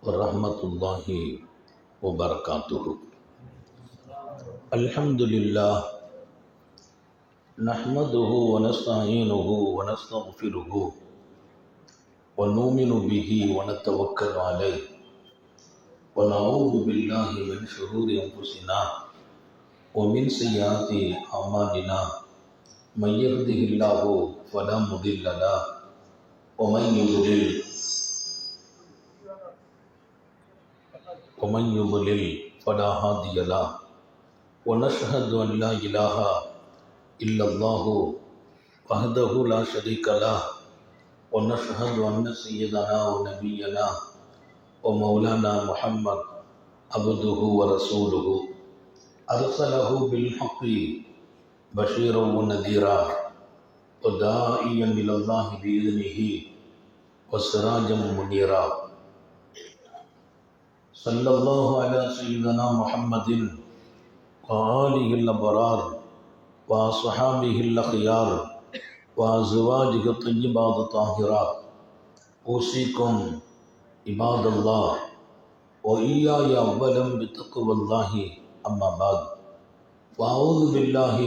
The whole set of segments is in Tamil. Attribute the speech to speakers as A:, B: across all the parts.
A: வரஹ்மத்துல்லாஹி வபரகாத்துஹு. அல்ஹம்துலில்லாஹ் நஹ்மதுஹு வ நஸ்தஈனுஹு வ நஸ்தக்ஃபிருஹு வ நுமினு பிஹி வ நதவக்கலு அலைஹி வ நஊது பில்லாஹி மின் ஷுரூரி அன்ஃபுஸினா வ மின் ஸய்யிஆத்தி அமாலினா மன் யஹ்திஹில்லாஹு ஃபலா முதில்ல லஹு வ மன் யுضلل فلا هادي له ونشهد أن لا إله إلا الله وحده لا شريك له ونشهد أن سيدنا ونبينا ومولانا محمد عبده ورسوله أرسله بالحق بشيرا ونذيرا وداعيا إلى الله بإذنه وسراجا منيرا. صلى الله على سيدنا محمد وآله الأبرار وصحابه الأخيار وأزواجه الطيبات الطاهرات. أوصيكم عباد الله وإياي أولا بتقوى الله أما بعد. وأعوذ بالله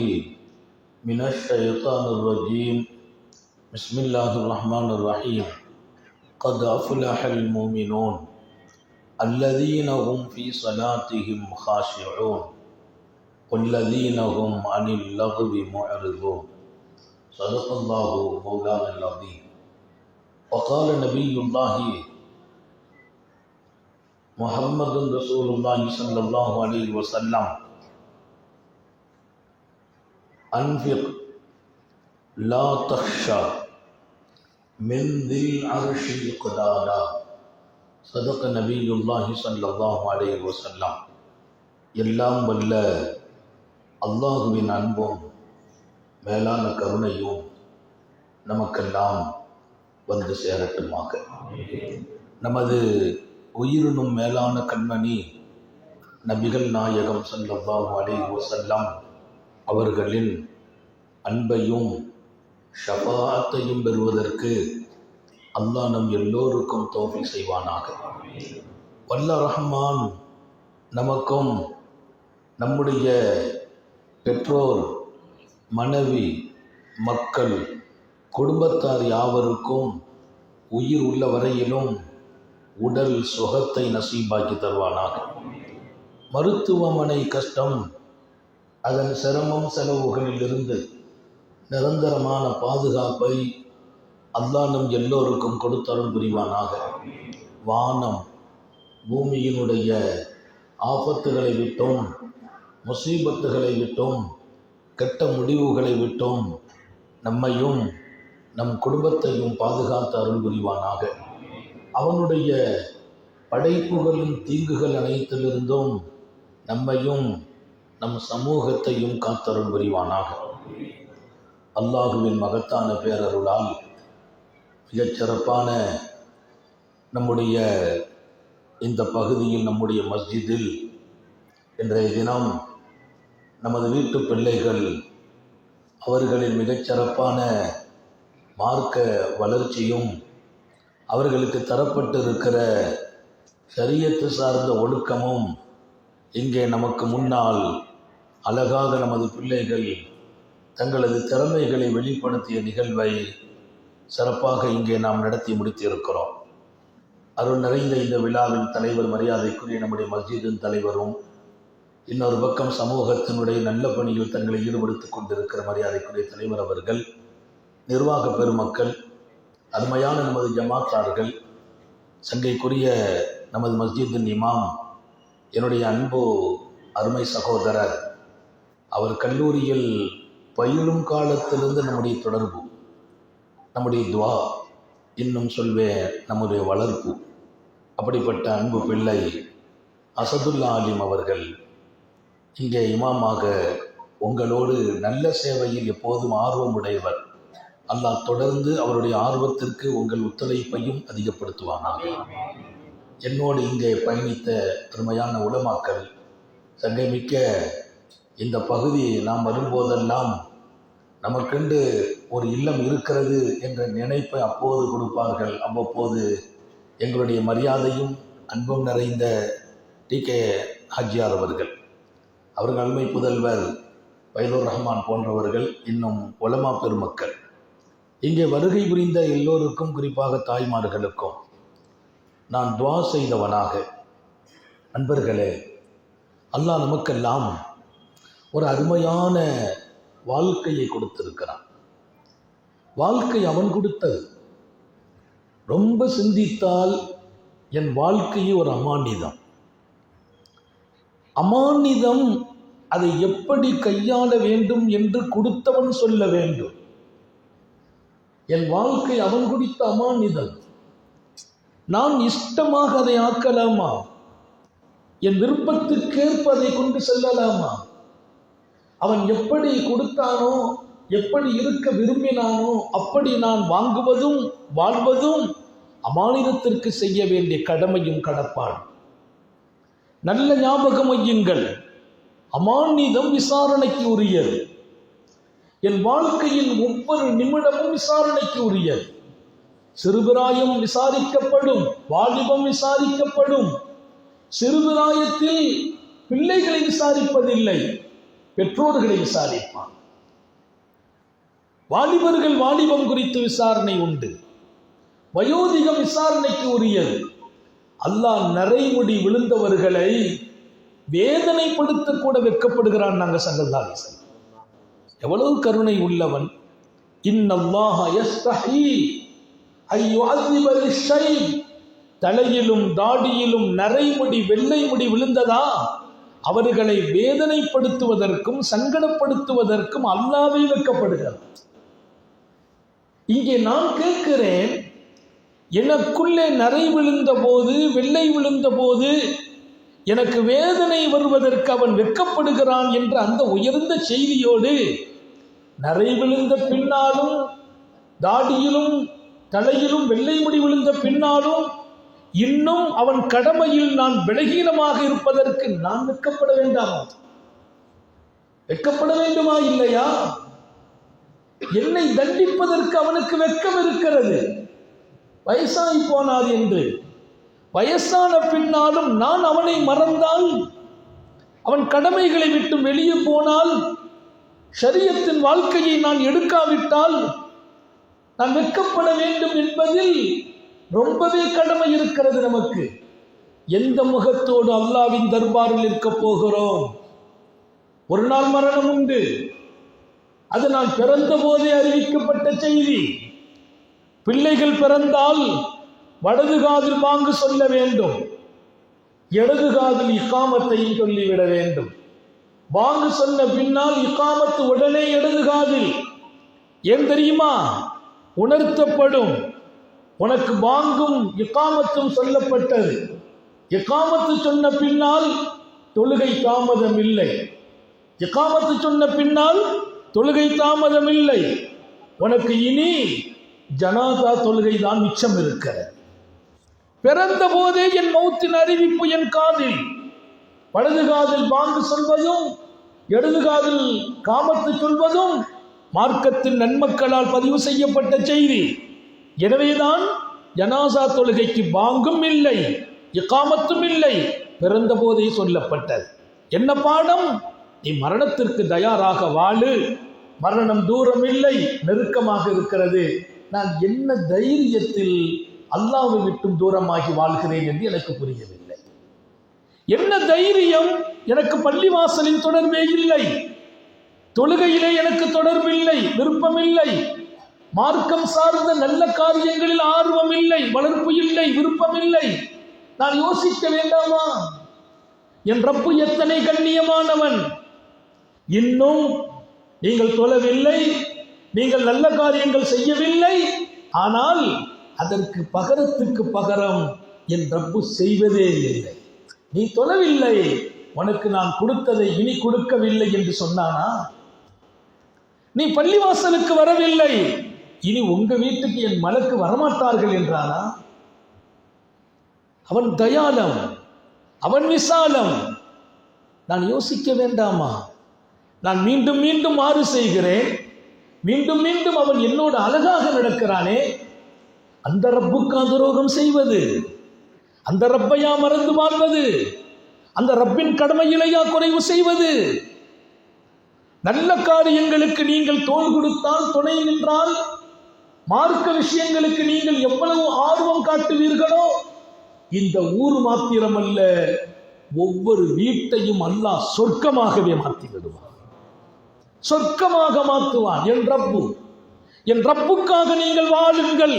A: من الشيطان الرجيم. بسم الله الرحمن الرحيم. قد أفلح المؤمنون الذين هم في صلاتهم خاشعون والذين هم عن اللغو معرضون. صدق الله مولانا العظيم. وقال نبي الله محمد رسول الله صلى الله عليه وسلم أنفق لا تخشى من ذي العرش إقدادا. சதக நபியுல்லாஹி ஸல்லல்லாஹு அலைஹி வஸல்லம். எல்லாம் வல்ல அல்லாஹுவின் அன்பும் மேலான கருணையும் நமக்கெல்லாம் வந்து சேரட்டுமாக. நமது உயிரினும் மேலான கண்மணி நபிகள் நாயகம் ஸல்லல்லாஹு அலைஹி வஸல்லம் அவர்களின் அன்பையும் ஷஃபாஅத்தையும் பெறுவதற்கு அல்லாஹ் நம் எல்லோருக்கும் தௌஃபீக் செய்வானாக. வல்ல ரஹ்மான் நமக்கும் நம்முடைய பெற்றோர், மனைவி, மக்கள், குடும்பத்தார் யாவருக்கும் உயிர் உள்ள வரையிலும் உடல் சுகத்தை நசீபாக்கி தருவானாக. மருத்துவமனை கஷ்டம், அதன் சிரமம் செலவுகளிலிருந்து நிரந்தரமான பாதுகாப்பை அல்லாஹ் நம் எல்லோருக்கும் கொடுத்தருள் புரிவானாக. வானம் பூமியினுடைய ஆபத்துகளை விட்டும், முசீபத்துகளை விட்டும், கெட்ட முடிவுகளை விட்டும் நம்மையும் நம் குடும்பத்தையும் பாதுகாத்து அருள் புரிவானாக. அவனுடைய படைப்புகளின் தீங்குகள் அனைத்திலிருந்தும் நம்மையும் நம் சமூகத்தையும் காத்தருள் புரிவானாக. அல்லாஹுவின் மகத்தான பேரருளால் மிகச்சிறப்பான நம்முடைய இந்த பகுதியில், நம்முடைய மஸ்ஜிதில் இன்றைய தினம் நமது வீட்டு பிள்ளைகள் அவர்களின் மிகச்சிறப்பான மார்க்க வளர்ச்சியும் அவர்களுக்கு தரப்பட்டிருக்கிற ஷரியத்து சார்ந்த ஒழுக்கமும் இங்கே நமக்கு முன்னால் அழகாக நமது பிள்ளைகள் தங்களது திறமைகளை வெளிப்படுத்திய நிகழ்வை சிறப்பாக இங்கே நாம் நடத்தி முடித்திருக்கிறோம். அருள் நிறைந்த இந்த விழாவின் தலைவர், மரியாதைக்குரிய நம்முடைய மஸ்ஜிதின் தலைவரும், இன்னொரு பக்கம் சமூகத்தினுடைய நல்ல பணியில் தங்களை ஈடுபடுத்திக் கொண்டிருக்கிற மரியாதைக்குரிய தலைவர் அவர்கள், நிர்வாக பெருமக்கள், அருமையான நமது ஜமாத்தார்கள், சங்கைக்குரிய நமது மஸ்ஜிதின் இமாம், என்னுடைய அன்பு அருமை சகோதரர், அவர் கல்லூரியில் பயிலும் காலத்திலிருந்து நம்முடைய தொடர்பு, நம்முடைய துவா, இன்னும் சொல்வேன் நம்முடைய வளர்ப்பு, அப்படிப்பட்ட அன்பு பிள்ளை அசதுல்லா ஆலிம் அவர்கள் இங்கே இமாமாக உங்களோடு நல்ல சேவையில் எப்போதும் ஆர்வம் உடையவர். அல்லாஹ் தொடர்ந்து அவருடைய ஆர்வத்திற்கு உங்கள் ஒத்துழைப்பையும் அதிகப்படுத்துவானாக. என்னோடு இங்கே பயணித்த அருமையான உலமாக்கள், சங்கைமிக்க இந்த பகுதி நாம் வரும்போதெல்லாம் நமக்கென்று ஒரு இல்லம் இருக்கிறது என்ற நினைப்பை அப்போது கொடுப்பார்கள். அவ்வப்போது எங்களுடைய மரியாதையும் அன்பும் நிறைந்த டி.கே. ஹாஜியார் அவர்கள், அவர்கள் அருமை புதல்வர் ஃபைதுர் ரஹ்மான் போன்றவர்கள், இன்னும் உலமா பெருமக்கள், இங்கே வருகை புரிந்த எல்லோருக்கும், குறிப்பாக தாய்மார்களுக்கும் நான் துவா செய்தவனாக, அன்பர்களே, அல்லாஹ் நமக்கெல்லாம் ஒரு அருமையான வாழ்க்கையை கொடுத்திருக்கிறான். வாழ்க்கை அவன் கொடுத்தது. ரொம்ப சிந்தித்தால் என் வாழ்க்கையே ஒரு அமானிதம். அமானிதம் அதை எப்படி கையாள வேண்டும் என்று கொடுத்தவன் சொல்ல வேண்டும். என் வாழ்க்கை அவன் கொடுத்த அமானிதம். நான் இஷ்டமாக அதை ஆக்கலாமா? என் விருப்பத்துக்கேற்ப அதை கொண்டு செல்லலாமா? அவன் எப்படி கொடுத்தானோ, எப்படி இருக்க விரும்பினானோ அப்படி நான் வாங்குவதும் வாழ்வதும் அமானிதத்திற்கு செய்ய வேண்டிய கடமையும் கடப்பாடும். நல்ல ஞாபகம் வையுங்கள், அமானிதம் விசாரணைக்கு உரியது. என் வாழ்க்கையில் ஒவ்வொரு நிமிடமும் விசாரணைக்கு உரியது. சிறுபிராயம் விசாரிக்கப்படும், வாலிபம் விசாரிக்கப்படும். சிறுபிராயத்தில் பிள்ளைகளை விசாரிப்பதில்லை, பெற்றோர்களை விசாரிப்பான். வாலிபர்கள் வாலிபம் குறித்து விசாரணை உண்டு. வயோதிகம் விசாரணைக்கு உரியது. அல்லாஹ் நரைமுடி விழுந்தவர்களை வேதனைப்படுத்த கூட வெட்கப்படுகிறான். நாங்கள் சங்கல்தாரி எவ்வளவு கருணை உள்ளவன். இன்னல்லாஹ யஸ்தஹி ஐயுஅஸிப லிஷ்ஷைப். தலையிலும் தாடியிலும் நரைமுடி வெள்ளை முடி விழுந்ததா, அவர்களை வேதனைப்படுத்துவதற்கும் சங்கடப்படுத்துவதற்கும் அல்லாஹ்வே வெட்கப்படுகிறான். இங்கே நான் கேட்கிறேன், எனக்குள்ளே நரை விழுந்த போது, வெள்ளை விழுந்த போது எனக்கு வேதனை வருவதற்கு அவன் வெட்கப்படுகிறான் என்ற அந்த உயர்ந்த செய்தியோடு, நரை விழுந்த பின்னாலும், தாடியிலும் தலையிலும் வெள்ளை முடி விழுந்த பின்னாலும் இன்னும் அவன் கடமையில் நான் பலகீனமாக இருப்பதற்கு நான் வெட்கப்பட வேண்டாமா? வெட்கப்பட வேண்டுமா இல்லையா? என்னை தண்டிப்பதற்கு அவனுக்கு வெட்கம் இருக்கிறது. வயசாகி போனார் என்று. வயசான பின்னாலும் நான் அவனை மறந்தால், அவன் கடமைகளை விட்டு வெளியே போனால், ஷரியத்தின் வாழ்க்கையை நான் எடுக்காவிட்டால் நான் வெட்கப்பட வேண்டும் என்பதில் ரொம்பவே கடமை இருக்கிறது நமக்கு. எந்த முகத்தோடு அல்லாஹ்வின் தர்பாரில் இருக்க போகிறோம்? ஒரு நாள் மரணம் உண்டு. அது நான் பிறந்த போதே அறிவிக்கப்பட்ட செய்தி. பிள்ளைகள் பிறந்தால் வலது காதில் பாங்கு சொல்ல வேண்டும், இடது காதில் இகாமத்தையும் சொல்லிவிட வேண்டும். பாங்கு சொன்ன பின்னால் இகாமத்து உடனே இடது காதில். ஏன் தெரியுமா? உணர்த்தப்படும், உனக்கு பாங்கும் இகாமத்தும் சொல்லப்பட்டது. இகாமத்து சொன்ன பின்னால் தொழுகை தாமதம் இல்லை. இகாமத்து சொன்ன பின்னால் தொழுகை தாமதம் இல்லை. உனக்கு இனி ஜனாதா தொழுகை தான் மிச்சம் இருக்கிறது. பிறந்த போதே என் மௌத்தின் அறிவிப்பு என் காதில். வலது காதில் பாங்கு சொல்வதும் இடது காதில் காமத்து சொல்வதும் மார்க்கத்தின் நன்மக்களால் பதிவு செய்யப்பட்ட செய்தி. எனவேதான் ஜனாசா தொழுகைக்கு பாங்கும் இல்லை, இகாமத்தும் இல்லை, பிறந்த போதே சொல்லப்பட்டது. என்ன பாடம்? நீ மரணத்திற்கு தயாராக வாழு. மரணம் தூரம் இல்லை, நெருக்கமாக இருக்கிறது. நான் என்ன தைரியத்தில் அல்லாஹ்வை விட்டும் தூரமாகி வாழ்கிறேன் என்று எனக்கு புரியவில்லை. என்ன தைரியம்? எனக்கு பள்ளிவாசலின் தொடர்பே இல்லை, தொழுகையிலே எனக்கு தொடர்பில்லை, விருப்பமில்லை, மார்க்கம் சார்ந்த நல்ல காரியங்களில் ஆர்வம் இல்லை, வளர்ப்பு இல்லை, விருப்பம் இல்லை. நான் யோசிக்க வேண்டாமா? என் ரப்பு எத்தனை கண்ணியமானவன். இன்னும் நீங்கள் தொழவில்லை, நீங்கள் நல்ல காரியங்கள் செய்யவில்லை, ஆனால் அதற்கு பகரத்துக்கு பகரம் என் ரப்பு செய்வதே இல்லை. நீ தொழவில்லை, உனக்கு நான் கொடுத்ததை இனி கொடுக்கவில்லை என்று சொன்னானா? நீ பள்ளிவாசலுக்கு வரவில்லை, இனி உங்க வீட்டுக்கு என் மலக்கு வரமாட்டார்கள் என்றானா? அவன் தயாளம், அவன் விசாலம். நான் யோசிக்க வேண்டாமா? நான் மீண்டும் மீண்டும் மாறு செய்கிறேன், மீண்டும் மீண்டும் அவன் என்னோடு அழகாக நடக்கிறானே. அந்த ரப்புக்கு துரோகம் செய்வது, அந்த ரப்பையா மறந்து வாழ்வது? அந்த ரப்பின் கடமையிலையா குறைவு செய்வது? நல்ல காரியங்களுக்கு நீங்கள் தோள் கொடுத்தால், துணை நின்றால், மார்க்க விஷயங்களுக்கு நீங்கள் எவ்வளவு ஆர்வம் காட்டுவீர்களோ, இந்த ஊர் மாத்திரமல்ல, ஒவ்வொரு வீட்டையும் அல்லாஹ் சொர்க்கமாகவே மாற்றி விடுவான். சொர்க்கமாக மாற்றுவான். என் ரப்புக்காக நீங்கள் வாழுங்கள்,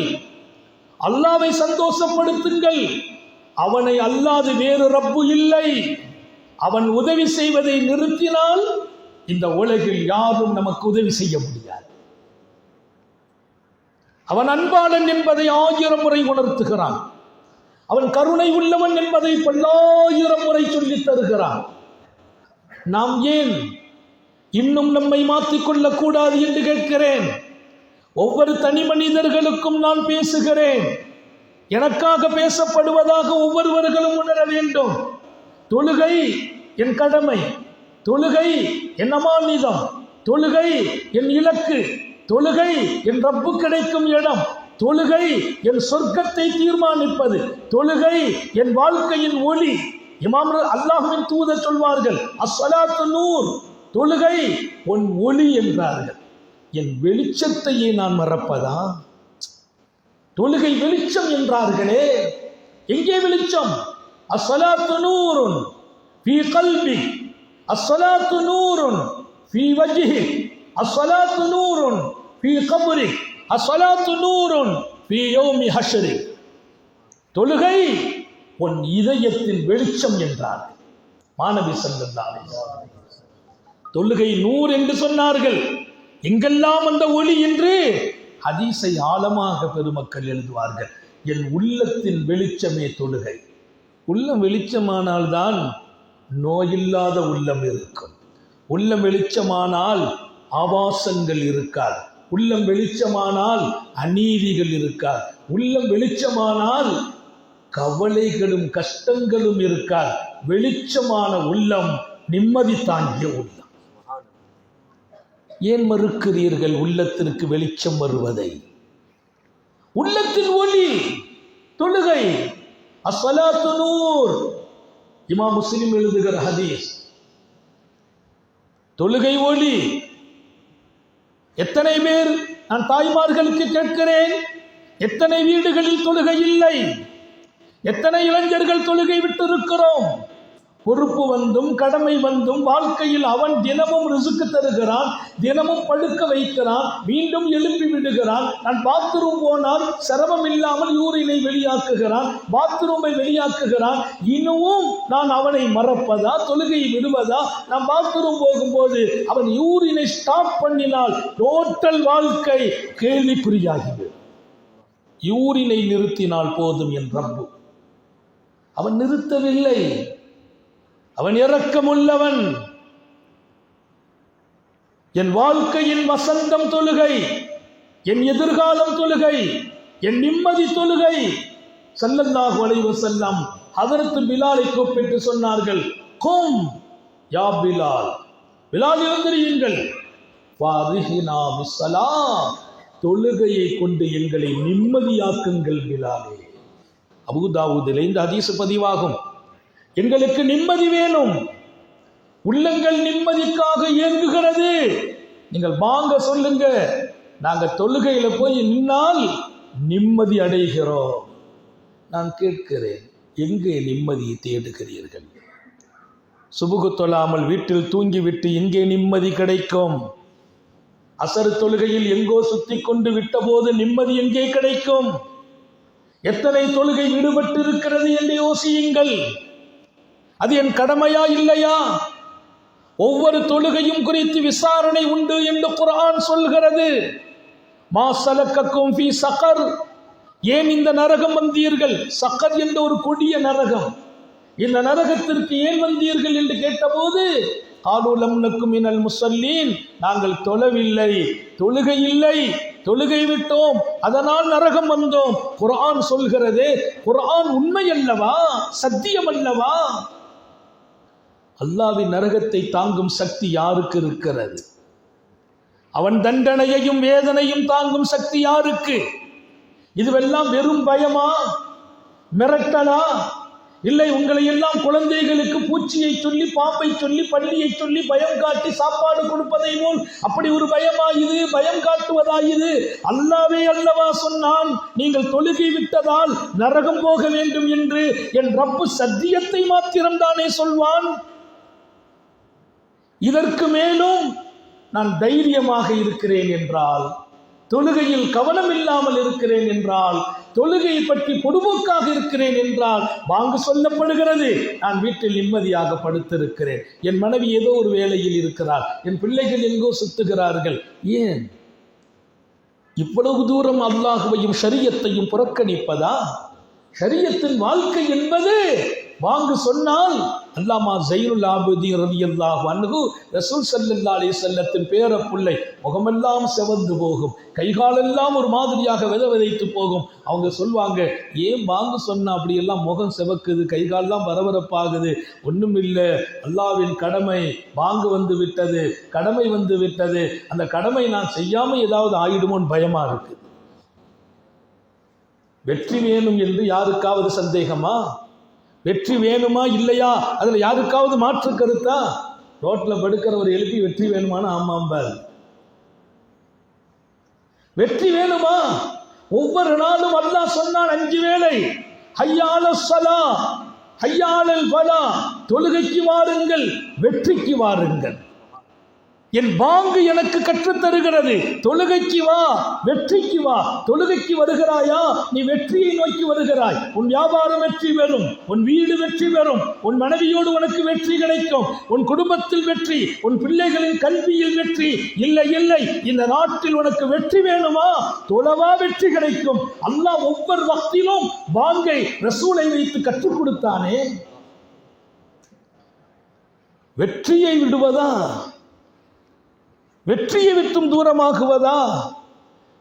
A: அல்லாவை சந்தோஷப்படுத்துங்கள். அவனை அல்லாது வேறு ரப்பு இல்லை. அவன் உதவி செய்வதை நிறுத்தினால் இந்த உலகில் யாரும் நமக்கு உதவி செய்ய முடியாது. அவன் அன்பாளன் என்பதை 1000 முறை உணர்த்துகிறான். அவன் கருணை உள்ளவன் என்பதை 1000 முறை சொல்லித் தருகிறான். நாம் ஏன் இன்னும் நம்மை மாற்றிக்கொள்ளக் கூடாது என்று கேட்கிறேன். ஒவ்வொரு தனி மனிதர்களுக்கும் நான் பேசுகிறேன். எனக்காக பேசப்படுவதாக ஒவ்வொருவர்களும் உணர வேண்டும். தொழுகை என் கடமை, தொழுகை என் அமானிதம், தொழுகை என் இலக்கு, தொழுகை என் ரப்பு கிடைக்கும் இடம், தொழுகை என் சொர்க்கத்தை தீர்மானிப்பது, தொழுகை என் வாழ்க்கையின் ஒளி. இமாம் அல்லாஹ்வின் தூதர் சொல்வார்கள், அஸ்ஸலாத்து நூர், தொழுகை உன் ஒளி என்றார்கள். என் வெளிச்சத்தையே நான் மறப்பதா? தொழுகை வெளிச்சம் என்றார்களே, எங்கே வெளிச்சம்? அஸ்ஸலாத்து நூருன் ஃபீ கல்பி, அஸ்ஸலாத்து நூருன் ஃபீ வஜ்ஹி, அஸ்ஸலாத்து நூருன் ஃபீ கப்ரி, அஸ்ஸலாத்து நூருன் ஃபீ யௌமி ஹஷ்ரி. தொழுகை உன் இதயத்தின் வெளிச்சம் என்றார்கள் மாநபி ஸல்லல்லாஹு அலைஹி வஸல்லம். தொழுகை நூர் என்று சொன்னார்கள். எங்கெல்லாம் அந்த ஒளி என்று ஹதீஸை ஆழமாக பெருமக்கள் எழுதுவார்கள். என் உள்ளத்தின் வெளிச்சமே தொழுகை. உள்ளம் வெளிச்சமானால்தான் நோயில்லாத உள்ளம் இருக்கும். உள்ளம் வெளிச்சமானால் ஆபாசங்கள் இருக்காது. உள்ளம் வெளிச்சமானால் அநீதிகள் இருக்காது. உள்ளம் வெளிச்சமானால் கவலைகளும் கஷ்டங்களும் இருக்காது. வெளிச்சமான உள்ளம் நிம்மதி தாங்கிய உள்ளம். ஏன் மறுக்கிறீர்கள் உள்ளத்திற்கு வெளிச்சம் வருவதை? உள்ளத்தின் ஒளி தொழுகை. அஸ்ஸலாத்து நூர். இமாம் முஸ்லிம் எழுதுகிற ஹதீஸ். தொழுகை ஒளி. எத்தனை பேர், நான் தாய்மார்களுக்கு கேட்கிறேன், எத்தனை வீடுகளில் தொழுகை இல்லை? எத்தனை இளைஞர்கள் தொழுகை விட்டிருக்கிறோம்? பொறுப்பு வந்தும் கடமை வந்தும் வாழ்க்கையில் அவன் தினமும் ரிசுக்கு தருகிறான், தினமும் படுக்க வைக்கிறான், மீண்டும் எழுப்பி விடுகிறான். நான் பாத்ரூம் போனால் சிரமம் இல்லாமல் யூரினை வெளியாக்குகிறான், பாத்ரூமை வெளியாக்குகிறான். இன்னும் நான் அவனை மறப்பதா, தொழுகை விடுவதா? நான் பாத்ரூம் போகும்போது அவன் யூரினை ஸ்டாப் பண்ணினால் டோட்டல் வாழ்க்கை கேள்விக்குறியாகிறது. யூரினை நிறுத்தினால் போதும் என் ரப்பு. அவன் நிறுத்தவில்லை. அவன் இரக்கமுள்ளவன். என் வாழ்க்கையின் வசந்தம் தொழுகை, என் எதிர்காலம் தொழுகை, என் நிம்மதி தொழுகை. ஸல்லல்லாஹு அலைஹி வஸல்லம் ஹதரத் பிலாலை கூப்பிட்டு சொன்னார்கள், கும் யா பிலால், பிலால் எழுந்திரியுங்கள், வாரிஹினா பிஸ்ஸலாம், தொழுகையை கொண்டு எங்களை நிம்மதியாக்குங்கள் பிலாலே. அபூ தாவூதிலே இந்த ஹதீஸ் பதிவாகும். எங்களுக்கு நிம்மதி வேணும். உள்ளங்கள் நிம்மதிக்காக இயங்குகிறது. நீங்கள் வாங்க சொல்லுங்க, நாங்க தொழுகையில போய் நின்னால் நிம்மதி அடைகிறோம். நான் கேட்கிறேன், எங்கே நிம்மதியை தேடுகிறீர்கள்? சுபுகு தொழாமல் வீட்டில் தூங்கிவிட்டு எங்கே நிம்மதி கிடைக்கும்? அசர் தொழுகையில் எங்கோ சுத்தி கொண்டு விட்ட போது நிம்மதி எங்கே கிடைக்கும்? எத்தனை தொழுகை விடுபட்டு இருக்கிறது என்று யோசியுங்கள். அது என் கடமையா இல்லையா? ஒவ்வொரு தொழுகையும் குறித்து விசாரணை உண்டு என்று குர்ஆன் சொல்கிறது. மா ஸலக்கக்கும் ஃபீ ஸகர், ஏன் இந்த நரகம் வந்தீர்கள்? சக்கர் என்ற ஒரு கொடிய நரகம். இந்த நரகத்திற்கு ஏன் வந்தீர்கள் என்று கேட்டபோது, காலு லம் நக்கு மினல் முஸல்லீன், நாங்கள் தொழவில்லை, தொழுகை இல்லை, தொழுகை விட்டோம், அதனால் நரகம் வந்தோம். குர்ஆன் சொல்கிறதே, குர்ஆன் உண்மை அல்லவா? சத்தியம் அல்லவா? அல்லாஹ்வின் நரகத்தை தாங்கும் சக்தி யாருக்கு இருக்கிறது? அவன் தண்டனையையும் வேதனையும் தாங்கும் சக்தி யாருக்கு? இதுவெல்லாம் வெறும் பயமா, மிரட்டலா? இல்லை உங்களை எல்லாம் குழந்தைகளுக்கு பூச்சியை சொல்லி, பாம்பை சொல்லி, பள்ளியை சொல்லி பயம் காட்டி சாப்பாடு கொடுப்பதை போல் அப்படி ஒரு பயமா இது? பயம் காட்டுவதா இது? அல்லாஹ்வே அல்லவா சொன்னான், நீங்கள் தொழுகை விட்டதால் நரகம் போக வேண்டும் என்று. என் ரப்பு சத்தியத்தை மாத்திரம்தானே சொல்வான். இதற்கு மேலும் நான் தைரியமாக இருக்கிறேன் என்றால், தொழுகையில் கவனம் இல்லாமல் இருக்கிறேன் என்றால், தொழுகையை பற்றி பொதுபோக்காக இருக்கிறேன் என்றால், வாங்கு சொல்லப்படுகிறது, நான் வீட்டில் நிம்மதியாக படுத்திருக்கிறேன், என் மனைவி ஏதோ ஒரு வேலையில் இருக்கிறார், என் பிள்ளைகள் எங்கோ சுத்துகிறார்கள். ஏன் இவ்வளவு தூரம் அல்லாஹுவையும் ஷரியத்தையும் புறக்கணிப்பதா? ஷரியத்தின் வாழ்க்கை என்பது வாங்கு சொன்னால் அல்லாமா ஸைனுல் ஆபிதீன் ரலியல்லாஹு அன்ஹு ரசூல் ஸல்லல்லாஹு அலைஹி வஸல்லத்தின் பேரப்புள்ளை, முகமெல்லாம் செவந்து போகும், கைகாலெல்லாம் ஒரு மாதிரியாக விதைத்து போகும். அவங்க சொல்வாங்க, ஏன் வாங்கு சொன்னா அப்படியெல்லாம் முகம் செவக்குது, கைகாலெல்லாம் பரபரப்பாகுது? ஒன்றும் இல்லை, அல்லாஹ்வின் கடமை வாங்கு வந்து விட்டது, கடமை வந்து விட்டது, அந்த கடமை நான் செய்யாமல் ஏதாவது ஆயிடுமோன்னு பயமா இருக்கு. வெற்றி வேணும் என்று யாருக்காவது சந்தேகமா? வெற்றி வேணுமா இல்லையா அதுல யாருக்காவது மாற்று கருத்தா? ரோட்ல படுக்கிறவர் எழுப்பி வெற்றி வேணுமான ஆமாம்பார். வெற்றி வேணுமா? ஒவ்வொரு நாளும் அல்லாஹ் சொன்னான் 5 வேளை, ஹய்யாலஸ் ஸலா ஹய்யாலல் ஃபலா, தொழுகைக்கு வாருங்கள், வெற்றிக்கு வாருங்கள். என் பாங்கு எனக்கு கற்றுத் தருகிறது, தொழுகைக்கு வா, வெற்றிக்கு வா. தொழுகைக்கு வருகிறாயா, நீ வெற்றியை நோக்கி வருகிறாய். உன் வியாபாரம் வெற்றி பெறும், உன் வீடு வெற்றி பெறும், உன் மனைவியோடு உனக்கு வெற்றி கிடைக்கும், உன் குடும்பத்தில் வெற்றி, உன் பிள்ளைகளின் கல்வியில் வெற்றி. இல்லை இல்லை, இந்த நாட்டில் உனக்கு வெற்றி வேணுமா, தொழவா வெற்றி கிடைக்கும். அல்லாஹ் ஒவ்வொரு வக்திலும் பாங்கை ரசூலை வைத்து கற்றுக் கொடுத்தானே. வெற்றியை விடுவதா, வெற்றியை விட்டும் தூரமாகுவதா?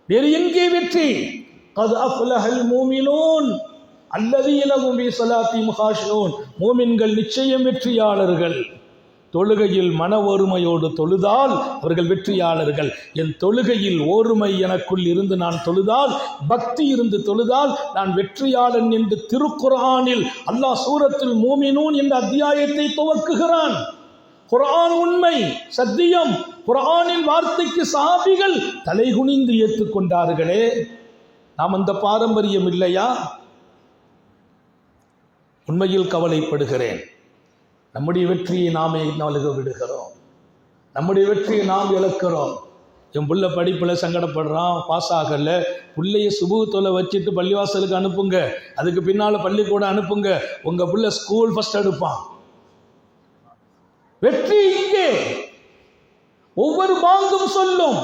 A: வேறு எங்கே வெற்றி? கத் அஃப்லஹல் மூமினூன் அல்லதீன ஹும் ஃபீ ஸலாத்திஹிம் காஷிஊன். மூமின்கள் நிச்சயம் வெற்றியாளர்கள். தொழுகையில் மன ஒருமையோடு தொழுதால் அவர்கள் வெற்றியாளர்கள். என் தொழுகையில் ஓருமை எனக்குள் இருந்து நான் தொழுதால், பக்தி இருந்து தொழுதால் நான் வெற்றியாளன் என்று திருக்குர்ஆனில் அல்லாஹ் சூரத்துல் மூமினூன் என்ற அத்தியாயத்தை துவக்குகிறான். குர்ஆன் உண்மை, சத்தியம். குர்ஆனின் வார்த்தைக்கு சஹாபிகள் தலைகுனிந்து ஏற்றுக்கொண்டார்களே. நாம் அந்த பாரம்பரியம் இல்லையா? உண்மையில் கவலைப்படுகிறேன். நம்முடைய வெற்றியை நாமே நல்க விடுகிறோம், நம்முடைய வெற்றியை நாம் இழக்கிறோம். என் புள்ள படிப்பில் சங்கடப்படுறான், பாஸ் ஆகலை, பிள்ளைய சுபு தொலை வச்சுட்டு பள்ளிவாசலுக்கு அனுப்புங்க, அதுக்கு பின்னால் பள்ளிக்கூடம் அனுப்புங்க, உங்கள் பிள்ளை ஸ்கூல் ஃபர்ஸ்ட் எடுப்பான். வெற்றி இங்கே. ஒவ்வொரு பாங்கும் சொல்லும்,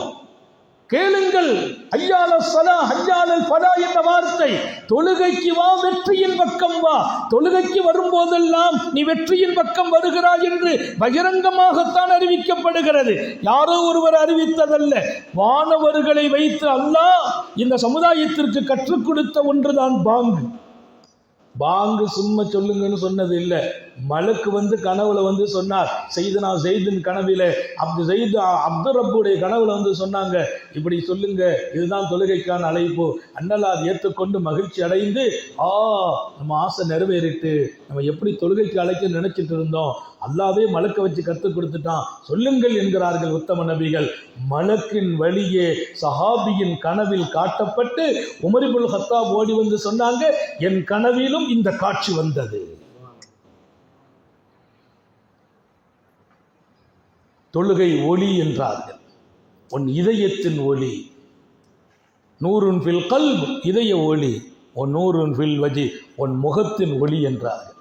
A: கேளுங்கள், ஹய்யாலஸ் ஸலா ஹய்யாலல் ஃபலா என்ற வார்த்தை. தொழுகைக்கு வா, வெற்றியின் பக்கம் வா. தொழுகைக்கு வரும்போதெல்லாம் நீ வெற்றியின் பக்கம் வருகிறாய் என்று பகிரங்கமாகத்தான் அறிவிக்கப்படுகிறது. யாரோ ஒருவர் அறிவித்ததல்ல, வானவர்களை வைத்து அல்லாஹ் இந்த சமுதாயத்திற்கு கற்றுக் கொடுத்த ஒன்றுதான் பாங்கு. பாங்கு சும்மா சொல்லுங்கன்னு சொன்னது இல்லை. மலக்கு வந்து கனவுல வந்து சொன்னார், செய்தனா செய்தின் கனவிலே அப்துல் ரப்புடைய கனவுல வந்து சொன்னாங்க, இப்படி சொல்லுங்க, இதுதான் தொழுகைக்கான அழைப்பு. அண்ணலார் ஏற்றுக்கொண்டு மகிழ்ச்சி அடைந்து, நம்ம ஆசை நிறைவேறிட்டு, நம்ம எப்படி தொழுகைக்கு அழைக்க நினைச்சிட்டு இருந்தோம், அல்லாவே மலக்க வச்சு கற்றுக் கொடுத்துட்டான், சொல்லுங்கள் என்கிறார்கள் உத்தம நபிகள். மலக்கின் வழியே சஹாபியின் கனவில் காட்டப்பட்டு உமர் இப்னுல் கத்தாப் ஓடி வந்து சொன்னாங்க, என் கனவிலும் இந்த காட்சி வந்தது. தொழுகை ஒளி என்றார்கள், உன் இதயத்தின் ஒளி. நூறுன் ஃபில் கல்ப், இதய ஒளி. உன் நூறுன் ஃபில் வஜி, உன் முகத்தின் ஒளி என்றார்கள்.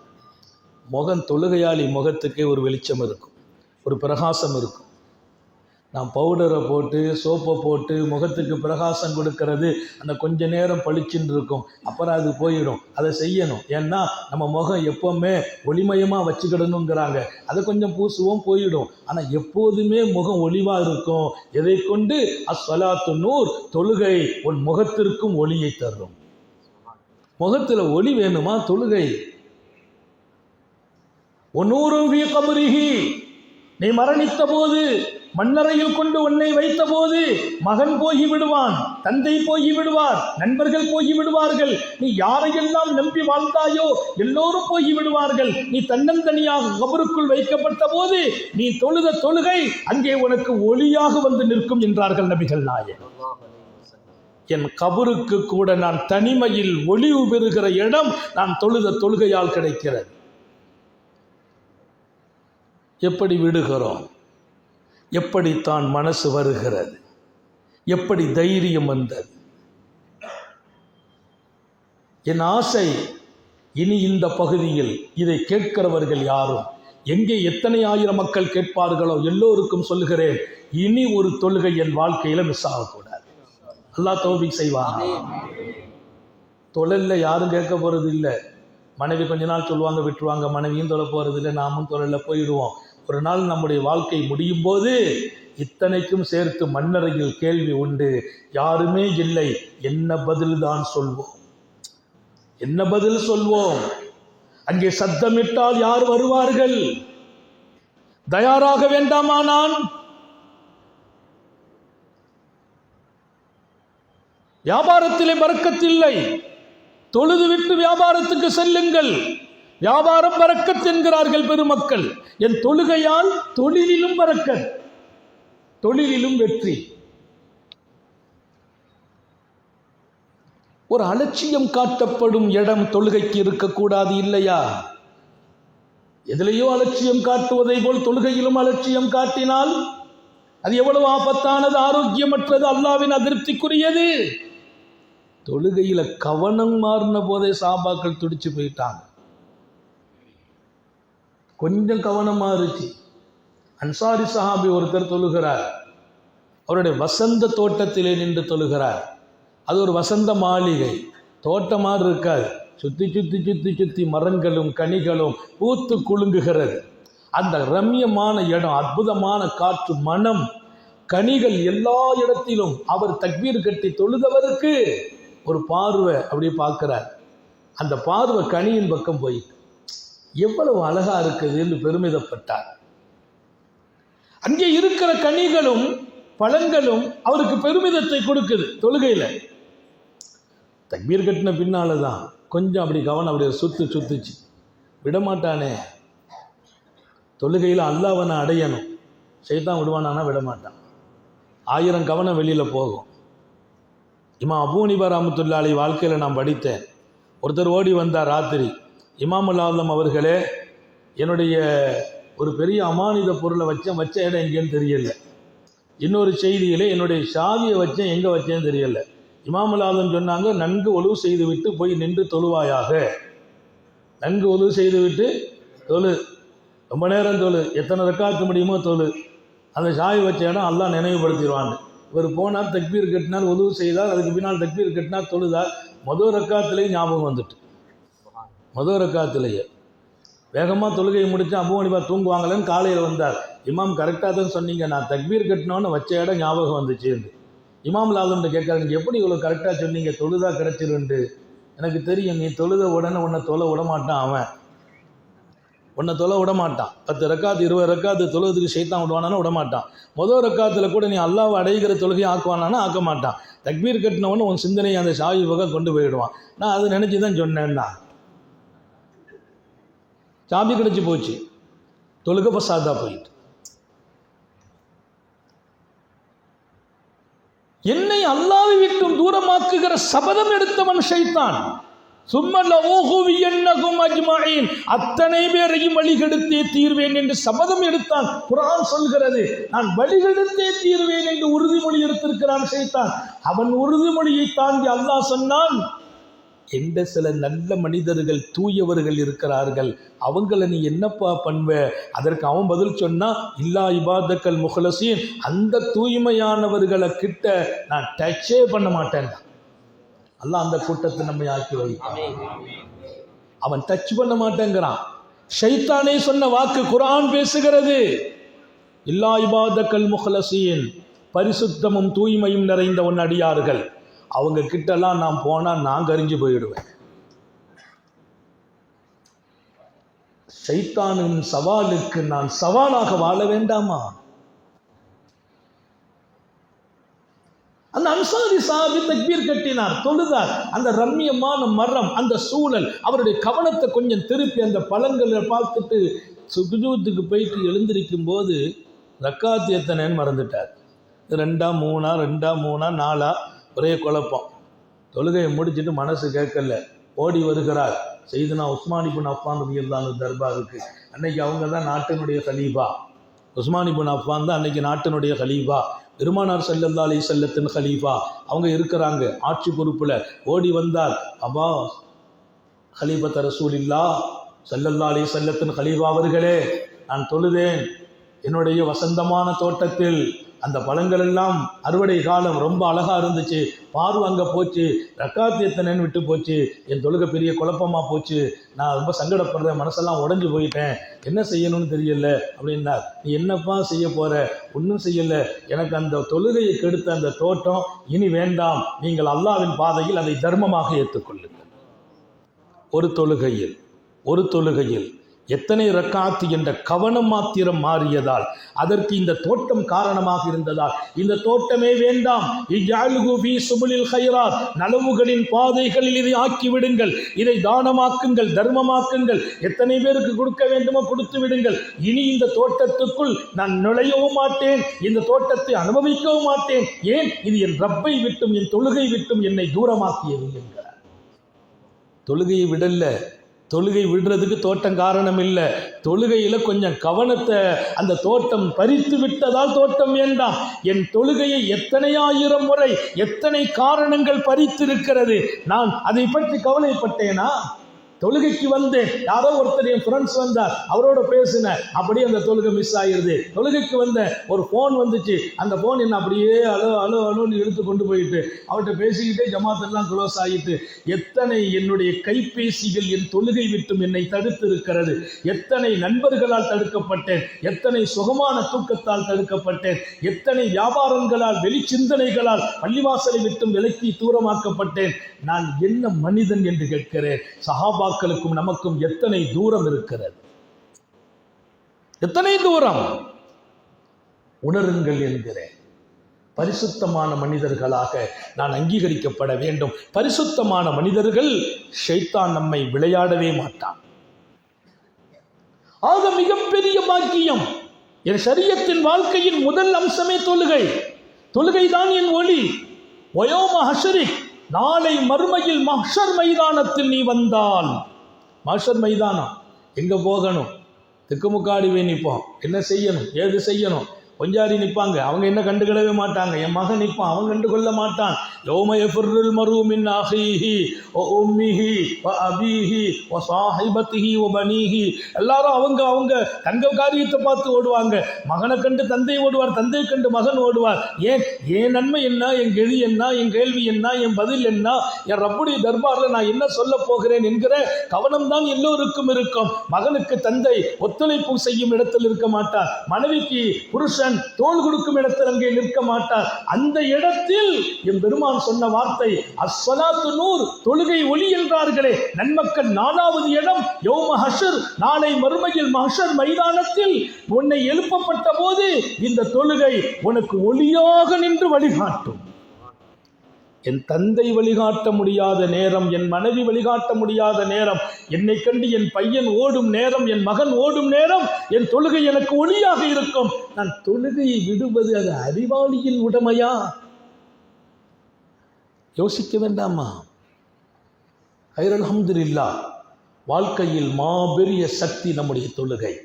A: முகம், தொழுகையாளி முகத்துக்கே ஒரு வெளிச்சம் இருக்கும், ஒரு பிரகாசம் இருக்கும். நாம் பவுடரை போட்டு சோப்பை போட்டு முகத்துக்கு பிரகாசம் கொடுக்கறது அந்த கொஞ்ச நேரம் பளிச்சுன்னு இருக்கும், அப்புறம் அது போயிடும். அதை செய்யணும், ஏன்னா நம்ம முகம் எப்போவுமே ஒளிமயமாக வச்சுக்கிடணுங்கிறாங்க. அதை கொஞ்சம் பூசுவோம், போயிடும். ஆனால் எப்போதுமே முகம் ஒளிவாக இருக்கும். எதை கொண்டு? அஸ்ஸலாத்து நூர், தொழுகை உன் முகத்திற்கும் ஒளியை தரும். முகத்தில் ஒளி வேணுமா? தொழுகை. ஒன்னூரும் ஃபீ கப்ரிஹி, நீ மரணித்த போது மண்ணறையில் கொண்டு உன்னை வைத்த போது மகன் போகி விடுவான், தந்தை போகி விடுவார், நண்பர்கள் போகி விடுவார்கள், நீ யாரையெல்லாம் நம்பி வாழ்ந்தாயோ எல்லோரும் போகி விடுவார்கள். நீ தன்னந்தனியாக கபருக்குள் வைக்கப்பட்ட போது நீ தொழுத தொழுகை அங்கே உனக்கு ஒளியாக வந்து நிற்கும் என்றார்கள் நபிகள் நாயகம். என் கபருக்கு கூட நான் தனிமையில் ஒளிவு பெறுகிற இடம் நான் தொழுத தொழுகையால் கிடைக்கிறது. எப்படி விடுகிறோம்? எப்படித்தான் மனசு வருகிறது? எப்படி தைரியம் வந்தது? என் ஆசை, இனி இந்த பகுதியில் இதை கேட்கிறவர்கள் யாரும், எங்கே எத்தனை ஆயிரம் மக்கள் கேட்பார்களோ எல்லோருக்கும் சொல்கிறேன், இனி ஒரு தொழுகை என் வாழ்க்கையில மிஸ் ஆகக்கூடாது. அல்லாஹ் தௌஃபீக் செய்வான். தொழில்ல யாரும் கேட்க போறது இல்லை. மனைவி கொஞ்ச நாள் சொல்லுவாங்க, விட்டுருவாங்க. மனைவியும் தொலை போறது இல்லை, நாமும் தொழில போயிடுவோம். ஒரு நாள் நம்முடைய வாழ்க்கை முடியும் போது இத்தனைக்கும் சேர்த்து மண்ணறையில் கேள்வி உண்டு. யாருமே இல்லை, என்ன பதில் தான் சொல்வோம்? என்ன பதில் சொல்வோம்? அங்கே சத்தமிட்டால் யார் வருவார்கள்? தயாராக வேண்டாமா? நான் வியாபாரத்திலே பரக்கத்தில்லை, தொழுது விட்டு வியாபாரத்துக்கு செல்லுங்கள். வியாபாரம் பரக்கத் என்கிறார்கள் பெருமக்கள். என் தொழுகையால் தொழிலிலும் பரக்கத், தொழிலிலும் வெற்றி. ஒரு அலட்சியம் காட்டப்படும் இடம் தொழுகைக்கு இருக்கக்கூடாது இல்லையா? எதிலேயோ அலட்சியம் காட்டுவதை போல் தொழுகையிலும் அலட்சியம் காட்டினால் அது எவ்வளவு ஆபத்தானது, ஆரோக்கியமற்றது, அல்லாஹ்வின் அதிருப்திக்குரியது. தொழுகையில கவனம் மாறின போதே சஹாபாக்கள் துடிச்சு போயிட்டாங்க. கொஞ்சம் கவனம் மாறுச்சு. அன்சாரி சஹாபி ஒருத்தர் தொழுகிறார். அவருடைய வசந்த தோட்டத்திலே நின்று தொழுகிறார். அது ஒரு வசந்த மாளிகை, தோட்டம் மாதிரி இருக்காது. சுத்தி சுத்தி சுத்தி சுத்தி மரங்களும் கனிகளும் பூத்து குலுங்குகிறது. அந்த ரம்யமான இடம், அற்புதமான காற்று, மனம், கனிகள் எல்லா இடத்திலும். அவர் தக்பீர் கட்டி தொழுதவருக்கு ஒரு பார்வை அப்படியே பார்க்கிறார். அந்த பார்வை கனியின் பக்கம் போயிட்டு எவ்வளவு அழகா இருக்குது என்று பெருமிதப்பட்டார். அங்கே இருக்கிற கனிகளும் பழங்களும் அவருக்கு பெருமிதத்தை கொடுக்குது. தொழுகையில தக்பீர் கட்டின பின்னால்தான் கொஞ்சம் அப்படி கவனம் அப்படியே சுத்துச்சு. விடமாட்டானே, தொழுகையில் அல்லாஹ்வை அடையணும். ஷைத்தான் விடுவானானா விடமாட்டான். 1000 கவனம் வெளியில் போகும். இமாம் அபூ ஹனீஃபா ரஹ்மத்துல்லாஹி அலைஹி வாழ்க்கையில் நான் படித்தேன். ஒருத்தர் ஓடி வந்தார் ராத்திரி. இமாமுல் ஆலம் அவர்களே, என்னுடைய ஒரு பெரிய அமானித பொருளை வச்ச இடம் எங்கேன்னு தெரியல. இன்னொரு செய்தியிலே என்னுடைய சாவியை வச்சேன், எங்கே வச்சேன்னு தெரியல. இமாமுல் ஆலம் சொன்னாங்க, நன்கு ஒழுவு செய்துவிட்டு போய் நின்று தொழுவாயாக. நன்கு ஒழுவு செய்துவிட்டு தொழு, ரொம்ப நேரம் தொழு, எத்தனை ரக்காத்து முடியுமோ தொழு. அந்த சாவி வச்ச இடம் அல்லாஹ் நினைவுபடுத்திடுவான்னு. இவர் போனார், தக்பீர் கட்டினார், உதவு செய்தார். அதுக்கு பின்னால் தக்பீர் கட்டினார், தொழுதார். முதல் ரக்காத்திலேயே ஞாபகம் வந்துட்டு, முதல் ரக்காத்திலேயே வேகமாக தொழுகையை முடித்து அபூ ஹனீஃபா தூங்குவாங்களேன்னு காலையில் வந்தார். இமாம் கரெக்டாக தான் சொன்னீங்க, நான் தக்பீர் கட்டினோன்னு வச்ச இடம் ஞாபகம் வந்துச்சு. இமாம் லாலம்கிட்ட கேட்குறாங்க, நீங்கள் எப்படி இவ்வளோ கரெக்டாக சொன்னீங்க, தொழுதா கிடச்சிருண்டு? எனக்கு தெரியும், நீ தொழுத உடனே உன்னை தொலை விடமாட்டான், அவன் உன்னை தொலை விடமாட்டான். 10 ரக்காத்து 20 ரக்காத்து தொழுவதுக்கு ஷைத்தான் விடுவானானா விடமாட்டான். முதல் ரக்காத்தில் கூட நீ அல்லாஹ்வை அடைகிற தொழுகையை ஆக்குவானானா ஆக்க மாட்டான். தக்பீர் கட்டினவொன்னு உன் சிந்தனையை அந்த சாவி பக்கம் கொண்டு போயிடுவான். நான் அதை நினச்சி தான் சொன்னேன்னா சாவி கிடச்சி போச்சு, தொழுக பசாதா போயிட்டு. என்னை அல்லாஹ்வை விட்டும் தூரமாக்குகிற சபதம் எடுத்தவன் ஷைத்தான். அத்தனை பேரையும் வழிகெடுத்தே தீர்வேன் என்று சபதம் எடுத்தான். குர்ஆன் சொல்கிறது, நான் வழிகெடுத்தே தீர்வேன் என்று உறுதிமொழி எடுத்திருக்கிறான் ஷைத்தான். அவன் உறுதிமொழியை தாண்டி அல்லாஹ் சொன்னான், எந்த சில நல்ல மனிதர்கள் தூயவர்கள் இருக்கிறார்கள், அவங்கள நீ என்னப்பா பண்ணுவ? அதற்கு அவன் பதில் சொன்னா, இல்லா இபாதக்கல் முஹ்லசீன், அந்த தூய்மையானவர்களை கிட்ட நான் டச்சே பண்ண மாட்டேன். அல்லாஹ் அந்த கூட்டத்தை நம்மை ஆக்கி வைப்பான். அவன் டச் பண்ண மாட்டேங்கிறான். ஷைத்தானே சொன்ன வாக்கு குர்ஆன் பேசுகிறது. இல்லா இபாதக்கல் முஹ்லசீன், பரிசுத்தமும் தூய்மையும் நிறைந்த உன் அடியார்கள், அவங்க கிட்டலாம் நான் போனால் நான் கரிஞ்சு போயிடுவேன். ஷைத்தானின் சவாலுக்கு நான் சவாலாக வாழ வேண்டாமா? சஹாபி தக்பீர் கட்டினார், தொழுதார். அந்த ரம்மியமான மரம், அந்த சூழல், அவருடைய கவனத்தை கொஞ்சம் திருப்பி அந்த பழங்களை பார்த்துட்டு சுஜூத்துக்கு போயிட்டு எழுந்திருக்கும் போது ரக்காத்து எத்தனைன்னு மறந்துட்டார். 2 3 4 ஒரே குழப்பம். தொழுகையை முடிச்சுட்டு மனசு கேட்கல, ஓடி வருகிறார் சையதுனா உஸ்மான் இப்னு அஃபான் ரலியல்லாஹு அன்ஹு தர்பாருக்கு. அன்னைக்கு அவங்க தான் நாட்டினுடைய கலீஃபா. உஸ்மான் இப்னு அஃபான் தான் அன்னைக்கு நாட்டினுடைய கலீஃபா, பெருமானார் ஸல்லல்லாஹு அலைஹி வஸல்லத்தின் கலீஃபா. அவங்க இருக்கிறாங்க ஆட்சி பொறுப்பில். ஓடி வந்தார், அப்பா கலீஃபத் ரசூலில்லாஹ் ஸல்லல்லாஹு அலைஹி வஸல்லத்தின் கலீஃபா அவர்களே, நான் தொழுதேன் என்னுடைய வசந்தமான தோட்டத்தில். அந்த பழங்கள் எல்லாம் அறுவடை காலம் ரொம்ப அழகா இருந்துச்சு, பார்வை அங்கே போச்சு, ரக்காத்து எத்தனைன்னு விட்டு போச்சு, என் தொழுகை பெரிய குழப்பமாக போச்சு, நான் ரொம்ப சங்கடப்படுறேன், மனசெல்லாம் உடஞ்சி போயிட்டேன், என்ன செய்யணும்னு தெரியல அப்படின்னார். நீ என்னப்பா செய்ய போற? ஒன்றும் செய்யலை, எனக்கு அந்த தொழுகையை கெடுத்த அந்த தோட்டம் இனி வேண்டாம், நீங்கள் அல்லாஹ்வின் பாதையில் அதை தர்மமாக ஏற்றுக்கொள்ளுங்கள். ஒரு தொழுகையில் எத்தனை ரக்காத்து என்ற கவனம் மாத்திரம் மாறியதால், அதற்கு இந்த தோட்டம் காரணமாக இருந்ததால், இந்த தோட்டமே வேண்டாம், நலவுகளின் பாதைகளில் இதை ஆக்கிவிடுங்கள், இதை தானமாக்குங்கள், தர்மமாக்குங்கள், எத்தனை பேருக்கு கொடுக்க வேண்டுமோ கொடுத்து விடுங்கள், இனி இந்த தோட்டத்துக்குள் நான் நுழையவும் மாட்டேன், இந்த தோட்டத்தை அனுபவிக்கவும் மாட்டேன். ஏன்? இது என் ரப்பை விட்டும் என் தொழுகை விட்டும் என்னை தூரமாக்கியது என்கிறார். தொழுகையை விடல, தொழுகை விடுறதுக்கு தோட்டம் காரணம் இல்லை, தொழுகையில் கொஞ்சம் கவனத்தை அந்த தோட்டம் பறித்து விட்டதால் தோட்டம் வேண்டாம். என் தொழுகையை எத்தனை ஆயிரம் முறை எத்தனை காரணங்கள் பறித்திருக்கிறது, நான் அதை பற்றி கவலைப்பட்டேனா? தொழுகைக்கு வந்தேன், யாரோ ஒருத்தர் என் ஃப்ரெண்ட்ஸ் வந்தார், அவரோட பேசினேன், அப்படியே அந்த தொழுகை மிஸ் ஆகிருது. தொழுகைக்கு வந்தேன், ஒரு ஃபோன் வந்துச்சு, அந்த ஃபோன் என்ன அப்படியே அலோன்னு இழுத்து கொண்டு போயிட்டு அவர்கிட்ட பேசிக்கிட்டே ஜமாத்தெல்லாம் க்ளோஸ் ஆகிட்டு, எத்தனை என்னுடைய கைபேசிகள் என் தொழுகை விட்டும் என்னை தடுத்து இருக்கிறது, எத்தனை நண்பர்களால் தடுக்கப்பட்டேன், எத்தனை சுகமான தூக்கத்தால் தடுக்கப்பட்டேன், எத்தனை வியாபாரங்களால் வெளிச்சிந்தனைகளால் பள்ளிவாசலை விட்டும் விலக்கி தூரமாக்கப்பட்டேன். நான் என்ன மனிதன் என்று கேட்கிறேன். சஹாபாக்களுக்கும் நமக்கும் எத்தனை தூரம் இருக்கிறது, எத்தனை தூரம் உணருங்கள் என்கிறேன். பரிசுத்தமான மனிதர்களாக நான் அங்கீகரிக்கப்பட வேண்டும். பரிசுத்தமான மனிதர்கள், ஷைத்தான் நம்மை விளையாடவே மாட்டான். ஆக மிகப்பெரிய பாக்கியம். என் ஷரியத்தின் வாழ்க்கையின் முதல் அம்சமே தொழுகை. தொழுகைதான் என் ஒளி. வயோம ஹஷரிக், நாளை மறுமையில் மஹ்ஷர் மைதானத்தில் நீ வந்தால், மஹ்ஷர் மைதானம் எங்க போகணும்? திக்குமுக்காடி போய் நிற்போம், என்ன செய்யணும் ஏது செய்யணும், கொஞ்சாரி நிற்பாங்க, அவங்க என்ன கண்டுக்கிடவே மாட்டாங்க. என் மகன் நிற்பான், அவன் கண்டுகொள்ள மாட்டான். யௌம யஃபிர்ருல் மர்உ மின் அஹீஹி வ உம்மிஹி வ அபீஹி வ ஸாஹிபத்திஹி வ பனீஹி. எல்லாரும் அவங்க தங்க காரியத்தை பார்த்து ஓடுவாங்க. மகனை கண்டு தந்தை ஓடுவார், தந்தையை கண்டு மகன் ஓடுவார். ஏன்? என் நன்மை என்ன, என் கெதி என்ன, என் கேள்வி என்ன, என் பதில் என்ன, என் ரப்புடைய தர்பாரில் நான் என்ன சொல்ல போகிறேன் என்கிற கவனம் தான் எல்லோருக்கும் இருக்கும். மகனுக்கு தந்தை ஒத்துழைப்பு செய்யும் இடத்தில் இருக்க மாட்டார், மனைவிக்கு புருஷன் தோள் கொடுக்கும் இடத்தில் அங்கே நிற்க மாட்டார். அந்த இடத்தில் என் பெருமான் சொன்ன வார்த்தை அஸ்ஸலாத்து நூர், தொழுகை ஒளி என்றார்களே நன்மக்கள். 4வது இடம் யௌம ஹஷர், நாளை மறுமையில் மஹ்ஷர் மைதானத்தில் உன்னை எழுப்பப்பட்ட போது இந்த தொழுகை உனக்கு ஒளியாக நின்று வழிகாட்டும். என் தந்தை வழிகாட்ட முடியாத நேரம், என் மனைவி வழிகாட்ட முடியாத நேரம், என்னை கண்டு என் பையன் ஓடும் நேரம், என் மகன் ஓடும் நேரம், என் தொழுகை எனக்கு ஒளியாக இருக்கும். நான் தொழுகையை விடுவது அது அறிவாளியின் உடைமையா? யோசிக்க வேண்டாமா? அல்ஹம்துலில்லாஹ், வாழ்க்கையில் மாபெரிய சக்தி நம்முடைய தொழுகை,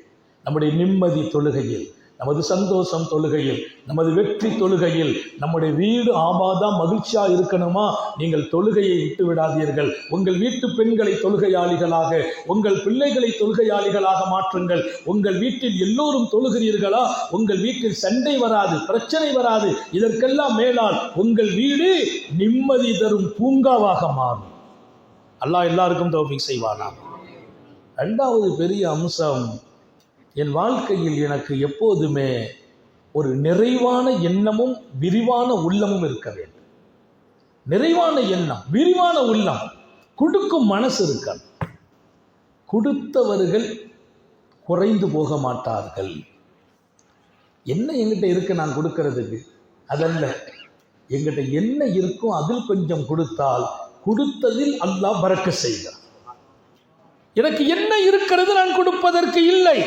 A: நம்முடைய நிம்மதி தொழுகையில், நமது சந்தோஷம் தொழுகையில், நமது வெற்றி தொழுகையில். நம்முடைய வீடு ஆபாதா மகிழ்ச்சியா இருக்கணுமா? நீங்கள் தொழுகையை விட்டு விடாதீர்கள். உங்கள் வீட்டு பெண்களை தொழுகையாளிகளாக, உங்கள் பிள்ளைகளை தொழுகையாளிகளாக மாற்றுங்கள். உங்கள் வீட்டில் எல்லோரும் தொழுகிறீர்களா? உங்கள் வீட்டில் சண்டை வராது, பிரச்சனை வராது. இதற்கெல்லாம் மேலால் உங்கள் வீடு நிம்மதி தரும் பூங்காவாக மாறும். அல்லாஹ் எல்லாருக்கும் தௌஃபீக் செய்வானா. 2வது பெரிய அம்சம், என் வாழ்க்கையில் எனக்கு எப்போதுமே ஒரு நிறைவான எண்ணமும் விரிவான உள்ளமும் இருக்க வேண்டும். நிறைவான எண்ணம், விரிவான உள்ளம், கொடுக்கும் மனசு இருக்கணும். கொடுத்தவர்கள் குறைந்து போக மாட்டார்கள். என்ன என்கிட்ட இருக்கு நான் கொடுக்கறதுக்கு? அதல்ல, எங்கிட்ட என்ன இருக்கும் அதில் கொஞ்சம் கொடுத்தால் கொடுத்ததில் அல்லாஹ் பரக்கத் செய்கிறான். எனக்கு என்ன இருக்கிறது நான் கொடுப்பதற்கு இல்லை,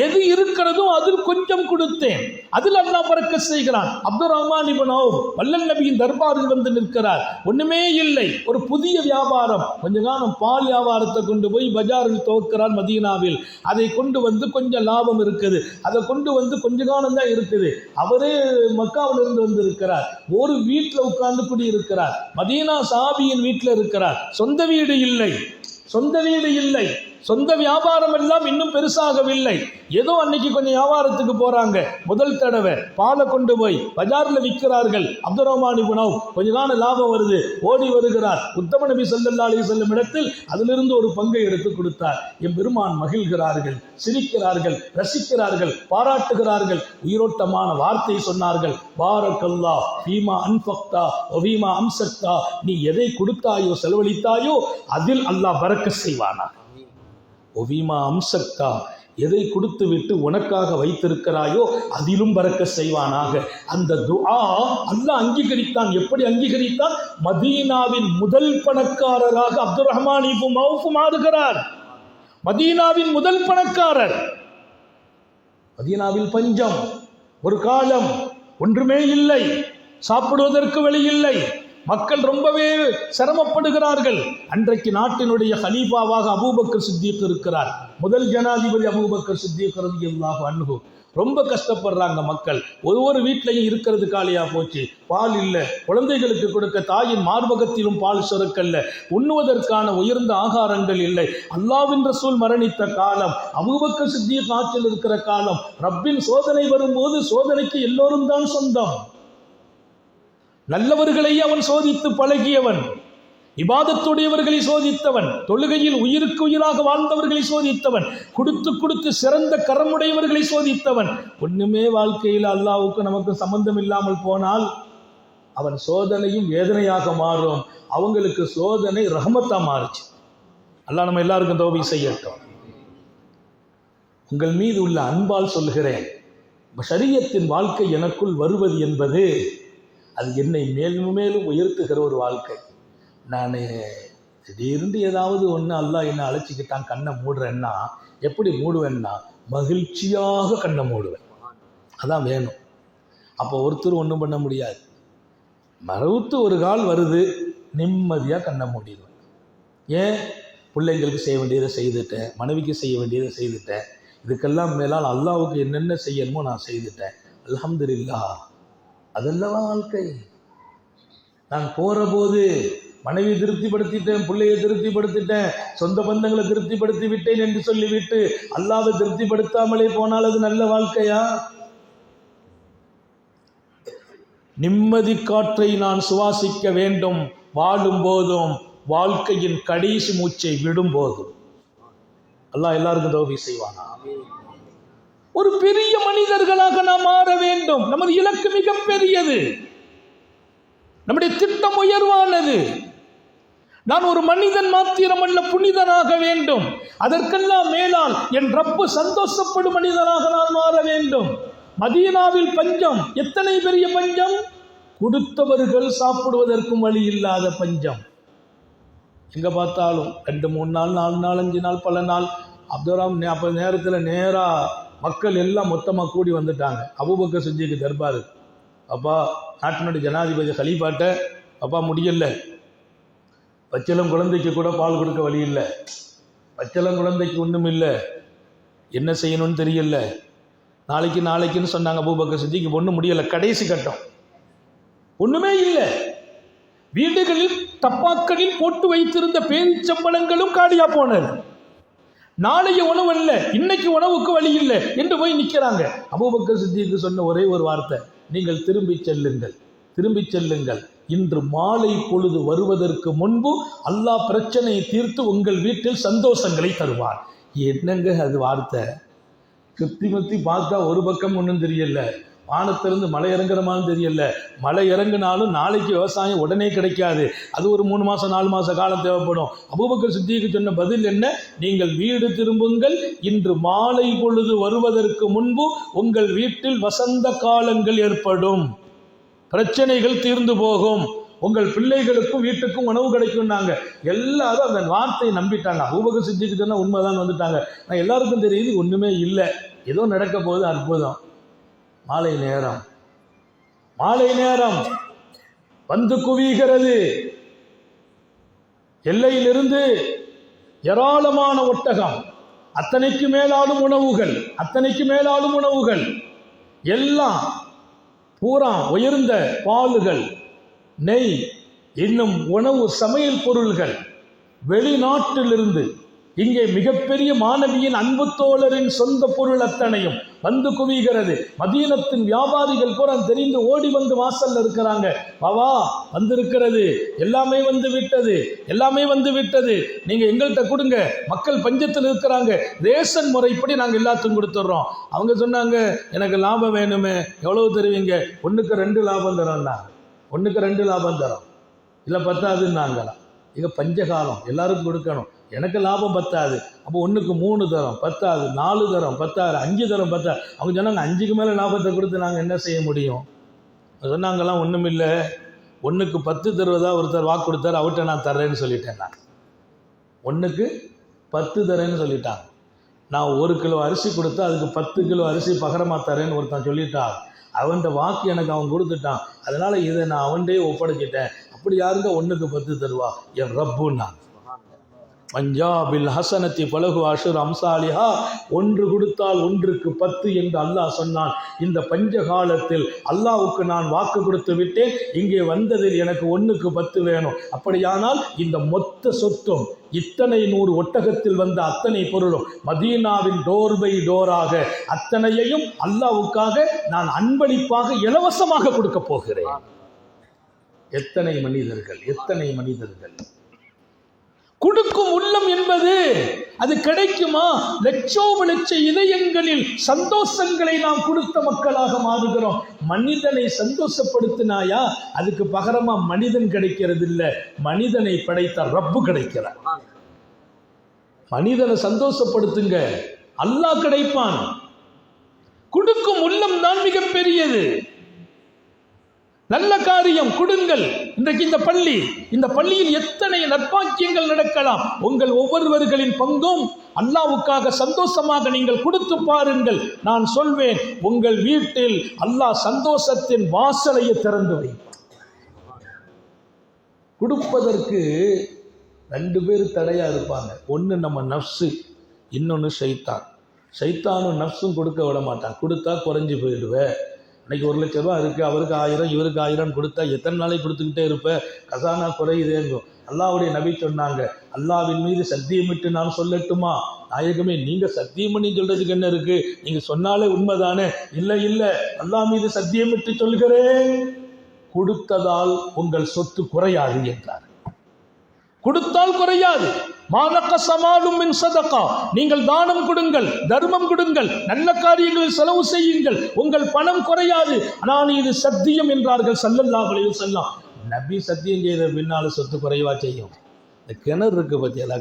A: எது இருக்கிறதோ அதில் கொஞ்சம் கொடுத்தேன், அதில் அல்லாஹ் பரக்கத் செய்கிறான். அப்துர் ரஹ்மான் இப்னு அவுஃப் வல்லல் நபியின் தர்பாரில் வந்து நிற்கிறார். ஒண்ணுமே இல்லை, ஒரு புதிய வியாபாரம். கொஞ்ச காலம் பால் வியாபாரத்தை கொண்டு போய் பஜாரில் துவக்கிறார் மதீனாவில். அதை கொண்டு வந்து கொஞ்சம் லாபம் இருக்குது, அதை கொண்டு வந்து கொஞ்ச காலம் தான் இருக்குது. அவரே மக்காவிலிருந்து வந்து இருக்கிறார். ஒரு வீட்டில் உட்கார்ந்து குடியிருக்கிறார். மதீனா சஹாபியின் வீட்டில் இருக்கிறார். சொந்த வீடு இல்லை, சொந்த வீடு இல்லை, சொந்த வியாபாரம் எல்லாம் இன்னும் பெருசாகவில்லை. ஏதோ அன்னைக்கு கொஞ்சம் வியாபாரத்துக்கு போறாங்க. முதல் தடவை பாலை கொண்டு போய் பஜார்ல விற்கிறார்கள். அப்துர் ரஹ்மான் இப்னு அவுஃப் கொஞ்ச காலம் லாபம் வருது, ஓடி வருகிறார். உத்தம நபி ஸல்லல்லாஹு அலைஹி வஸல்லம் இடத்தில் அதிலிருந்து ஒரு பங்கை எடுத்து கொடுத்தார். எம்பெருமான் மகிழ்கிறார்கள், சிரிக்கிறார்கள், ரசிக்கிறார்கள், பாராட்டுகிறார்கள். உயிரோட்டமான வார்த்தை சொன்னார்கள். பாரக்கல்லாஹ் ஃபீமா அன்ஃபக்தா வ ஃபீமா அம்சக்தா, நீ எதை கொடுத்தாயோ செலவழித்தாயோ அதில் அல்லாஹ் பரக்கத் செய்வானா. ஒவிமா அம்சக்தா, எதை கொடுத்து விட்டு உனக்காக வைத்திருக்கிறாயோ அதிலும் பரக்கத் செய்வானாக. அந்த துஆ அல்லாஹ் அங்கீகரித்தான். எப்படி அங்கீகரித்தான்? மதீனாவின் முதல் பணக்காரராக அப்துர் ரஹ்மான் இப்னு அவுஃப் மாறுகிறார். மதீனாவின் முதல் பணக்காரர். மதீனாவில் பஞ்சம், ஒரு காலம் ஒன்றுமே இல்லை, சாப்பிடுவதற்கு வழி இல்லை, மக்கள் ரொம்பவே சிரமப்படுகிறார்கள். அன்றைக்கு நாட்டினுடைய ஹலீஃபாவாக அபூபக்கர் சித்திக் இருக்கிறார். முதல் ஜனாதிபதி அபூபக்கர் சித்திக் ரலியல்லாஹு அன்ஹு. ரொம்ப கஷ்டப்படுறாங்க மக்கள். ஒவ்வொரு வீட்டிலையும் இருக்கிறது காலியா போச்சு. பால் இல்லை, குழந்தைகளுக்கு கொடுக்க தாயின் மார்பகத்திலும் பால் சுரக்கல்ல, உண்ணுவதற்கான உயர்ந்த ஆகாரங்கள் இல்லை. அல்லாஹ்வின் ரசூல் மரணித்த காலம், அபூபக்கர் சித்திக் ஆட்சியில் இருக்கிற காலம். ரப்பின் சோதனை வரும்போது சோதனைக்கு எல்லோரும் தான் சொந்தம். நல்லவர்களை அவன் சோதித்து பழகியவன், இபாதத்துடையவர்களை சோதித்தவன், தொழுகையில் உயிருக்கு உயிராக வாழ்ந்தவர்களை சோதித்தவன், கொடுத்து கொடுத்து சிறந்த கரமுடையவர்களை சோதித்தவன். ஒண்ணுமே வாழ்க்கையில் அல்லாஹ்வுக்கு நமக்கு சம்பந்தம் இல்லாமல் போனால் அவன் சோதனையும் வேதனையாக மாறும். அவங்களுக்கு சோதனை ரஹமத்தா மாறுச்சு. அல்லாஹ் நம்ம எல்லாருக்கும் தௌபீக் செய்யட்டும். உங்கள் மீது உள்ள அன்பால் சொல்கிறேன், ஷரியத்தின் வாழ்க்கை எனக்குள் வருவது என்பது அது என்னை மேலும் மேலும் உயர்த்துகிற ஒரு வாழ்க்கை. நான் திடீர்னு ஏதாவது ஒன்று அல்லாஹ் என்ன அழைச்சிக்கிட்டான் கண்ணை மூடுறேன்னா எப்படி மூடுவேன்னா மகிழ்ச்சியாக கண்ணை மூடுவேன். அதான் வேணும். அப்போ ஒருத்தர் ஒன்றும் பண்ண முடியாது. மறுத்து ஒரு கால் வருது, நிம்மதியாக கண்ணை மூடிடுவேன். ஏன்? பிள்ளைங்களுக்கு செய்ய வேண்டியதை செய்துட்டேன், மனைவிக்கு செய்ய வேண்டியதை செய்துட்டேன், இதுக்கெல்லாம் மேலால் அல்லாஹ்வுக்கு என்னென்ன செய்யணுமோ நான் செய்துட்டேன். அல்ஹம்துலில்லாஹ். அதெல்லாம் வாழ்க்கை. நான் போற போது மனைவி திருப்திப்படுத்திட்டேன், பிள்ளையை திருப்திப்படுத்திட்டேன், சொந்த பந்தங்களை திருப்திப்படுத்தி விட்டேன் என்று சொல்லிவிட்டு அல்லாஹ்வை திருப்திப்படுத்தாமலே போனால் அது நல்ல வாழ்க்கையா? நிம்மதி காற்றை நான் சுவாசிக்க வேண்டும் வாழும் போதும், வாழ்க்கையின் கடைசி மூச்சை விடும் போதும். அல்லாஹ் எல்லாருக்கும் தௌபீக் செய்வானா. ஒரு பெரிய மனிதர்களாக நாம் மாற வேண்டும். நமது இலக்கு மிக பெரியது, நம்முடைய திட்டம் உயர்வானது. நான் ஒரு மனிதன் மாத்திரமல்ல, புனிதனாக வேண்டும். அதற்கெல்லாம் மேலால் என் ரப்பு சந்தோஷப்படும் மனிதனாக நான் மாற வேண்டும். மதீனாவில் பஞ்சம், எத்தனை பெரிய பஞ்சம்! கொடுத்தவர்கள் சாப்பிடுவதற்கும் வழி இல்லாத பஞ்சம். எங்க பார்த்தாலும் 2 3 நாள் 4 நாள் 5 நாள் பல நாள். அப்துராம் அப்ப நேரத்தில் நேரா மக்கள் எல்லாம் மொத்தமாக கூடி வந்துட்டாங்க அபூபக்கர் சித்திக்கு தர்பாரு. அப்பா, நாட்டினுடைய ஜனாதிபதி ஹலீஃபாட்ட, அப்பா முடியல, பச்சளம் குழந்தைக்கு கூட பால் கொடுக்க வழி இல்லை, பச்சளம் குழந்தைக்கு ஒன்றும் இல்லை, என்ன செய்யணும்னு தெரியல, நாளைக்குன்னு சொன்னாங்க. அபூபக்கர் சித்திக்கு ஒன்றும் முடியலை, கடைசி கட்டம், ஒன்றுமே இல்லை. வீடுகளில் டப்பாக்களில் போட்டு வைத்திருந்த பேரிச்சம்பழங்களும் காலியா போனது. நாளைய உணவு இல்லை, இன்னைக்கு உணவுக்கு வழி இல்லை என்று போய் நிற்கிறாங்க. அபூபக்கர் சித்திக்கு சொன்ன ஒரே ஒரு வார்த்தை, நீங்கள் திரும்பி செல்லுங்கள், திரும்பி செல்லுங்கள். இன்று மாலை பொழுது வருவதற்கு முன்பு அல்லாஹ் பிரச்சனையை தீர்த்து உங்கள் வீட்டில் சந்தோஷங்களை தருவார். என்னங்க அது வார்த்தை? சுத்தி பார்த்தா ஒரு பக்கம் ஒன்றும் தெரியல, வானத்திலிருந்து மழை இறங்குற மாதிரி தெரியல. மழை இறங்கினாலும் நாளைக்கு விவசாயம் உடனே கிடைக்காது, அது ஒரு 3 மாதம் 4 மாத காலம் தேவைப்படும். அபூபக்கர் சித்திக்கு சொன்ன பதில் என்ன? நீங்கள் வீடு திரும்புங்கள், இன்று மாலை பொழுது வருவதற்கு முன்பு உங்கள் வீட்டில் வசந்த காலங்கள் ஏற்படும். பிரச்சனைகள் தீர்ந்து போகும், உங்கள் பிள்ளைகளுக்கும் வீட்டுக்கும் உணவு கிடைக்கும்னாங்க. எல்லாரும் அந்த வார்த்தையை நம்பிட்டாங்க. அபூபக்கர் சித்திக்கு சொன்னா உண்மைதான் வந்துட்டாங்க. நான் எல்லாருக்கும் தெரியுது ஒண்ணுமே இல்லை, ஏதோ நடக்க போகுது, அற்புதம். மாலை நேரம் வந்து குவிகிறது. எல்லையிலிருந்து ஏராளமான ஒட்டகம், அத்தனைக்கு மேலாலும் உணவுகள், எல்லாம் பூரா உயர்ந்த பாலுகள், நெய், இன்னும் உணவு சமையல் பொருள்கள் வெளிநாட்டிலிருந்து இங்கே மிகப்பெரிய மாணவியின் அன்பு தோழரின் சொந்த பொருள் அத்தனையும் வந்து குவிகிறது. மதீனத்தின் வியாபாரிகள் பூரா தெரிந்து ஓடி வந்து வாசல்ல இருக்கிறாங்க. பாவா வந்திருக்கிறது, எல்லாமே வந்து விட்டது, நீங்க எங்கள்கிட்ட கொடுங்க, மக்கள் பஞ்சத்தில் இருக்கிறாங்க, ரேஷன் முறைப்படி நாங்க எல்லாத்துக்கும் கொடுத்துட்றோம். அவங்க சொன்னாங்க, எனக்கு லாபம் வேணுமே, எவ்வளவு தருவீங்க? 1க்கு 2 லாபம் தரோம்னா, 1க்கு 2 லாபம் தரோம், இல்லை பத்தாதுன்னாங்களா. இங்க பஞ்சகாலம், எல்லாருக்கும் கொடுக்கணும், எனக்கு லாபம் பத்தாது, அப்போ 1க்கு 3 தரம் பத்தாது, 4 தரம் பத்தாது, 5 தரம் பத்தாது. அவங்க சொன்னாங்க 5க்கு மேலே லாபத்தை கொடுத்து நாங்கள் என்ன செய்ய முடியும்? சொன்னாங்கலாம் ஒன்றுமில்லை, 1க்கு 10 தருவதா ஒருத்தர் வாக்கு கொடுத்தார், அவர்கிட்ட நான் தர்றேன்னு சொல்லிட்டேன். நான் 1க்கு 10 தரேன்னு சொல்லிட்டாங்க. நான் 1 கிலோ அரிசி கொடுத்தா அதுக்கு 10 கிலோ அரிசி பகரமாக தரேன்னு ஒருத்தன் சொல்லிட்டான். அவன்கிட்ட வாக்கு எனக்கு அவன் கொடுத்துட்டான், அதனால இதை நான் அவன்கிட்டே ஒப்படைச்சிட்டேன். அப்படி யாருங்க 1க்கு 10 தருவா? என் ரப்புன்னா. பஞ்சாபில் ஹசனத்தி பலகு அஷுர் அம்சாலிஹா, 1 கொடுத்தால் 1க்கு 10 என்று அல்லாஹ் சொன்னான். இந்த பஞ்ச காலத்தில் அல்லாஹ்வுக்கு நான் வாக்கு கொடுத்து விட்டேன், இங்கே வந்ததில் எனக்கு 1க்கு 10 வேணும். அப்படியானால் இந்த மொத்த சொத்தும், இத்தனை 100 ஒட்டகத்தில் வந்த அத்தனை பொருளும், மதீனாவின் டோர் பை டோராக அத்தனையையும் அல்லாஹ்வுக்காக நான் அன்பளிப்பாக இலவசமாக கொடுக்க போகிறேன். எத்தனை மனிதர்கள்! கொடுக்கும் உள்ளம் என்பது அது கிடைக்குமா? லட்ச இதயங்களில் சந்தோஷங்களை நாம் கொடுத்த மக்களாக மாறுகிறோம். மனிதனை சந்தோஷப்படுத்தினாயா, அதுக்கு பகரமா மனிதன் கிடைக்கிறது இல்லை, மனிதனை படைத்த ரப்பு கிடைக்கிறார். மனிதனை சந்தோஷப்படுத்துங்க, அல்லாஹ் கிடைப்பான். கொடுக்கும் உள்ளம் தான் மிக பெரியது. நல்ல காரியம் கொடுங்கள். இன்றைக்கு இந்த பள்ளியில் எத்தனை நற்பாக்கியங்கள் நடக்கலாம். உங்கள் ஒவ்வொருவர்களின் பங்கும் அல்லாஹ்வுக்காக சந்தோஷமாக நீங்கள் கொடுத்து பாருங்கள். நான் சொல்வேன், உங்கள் வீட்டில் அல்லாஹ் சந்தோஷத்தின் வாசலையை திறந்து வைப்பார். கொடுப்பதற்கு 2 பேர் தடையா இருப்பாங்க. ஒன்று நம்ம நஃப்ஸு, இன்னொன்று ஷைத்தானும் நஃப்ஸும் கொடுக்க விட மாட்டான். கொடுத்தா குறைஞ்சி போயிடுவேன். இன்னைக்கு 1 லட்ச ரூபா இருக்குது, அவருக்கு 1000, இவருக்கு 1000 கொடுத்தா எத்தனை நாளைக்கு கொடுத்துக்கிட்டே இருப்பேன், கசானா குறையுதேங்கும். அல்லாஹ்வுடைய நபி சொன்னாங்க, அல்லாஹ்வின் மீது சத்தியமிட்டு நான் சொல்லட்டுமா? நாயகமே, நீங்க சத்தியம் பண்ணி சொல்றதுக்கு என்ன இருக்கு, நீங்க சொன்னாலே உண்மைதானே? இல்லை, அல்லாஹ் மீது சத்தியமிட்டு சொல்கிறேன், கொடுத்ததால் உங்கள் சொத்து குறையாது என்றார். கொடுத்தால் குறையாது. மானக்க சமாலும் மின் சதகா, நீங்கள் தானம் கொடுங்கள், தர்மம் கொடுங்கள், நல்ல காரியங்களில் செலவு செய்யுங்கள், உங்கள் பணம் குறையாது. ஆனால் இது சத்தியம் என்றார்கள் ஸல்லல்லாஹு அலைஹி வஸல்லம். நபி சத்தியம் செய்த பின்னால சொத்து குறைவா செய்யும். இந்த கிணறு இருக்கு பத்தியெல்லா,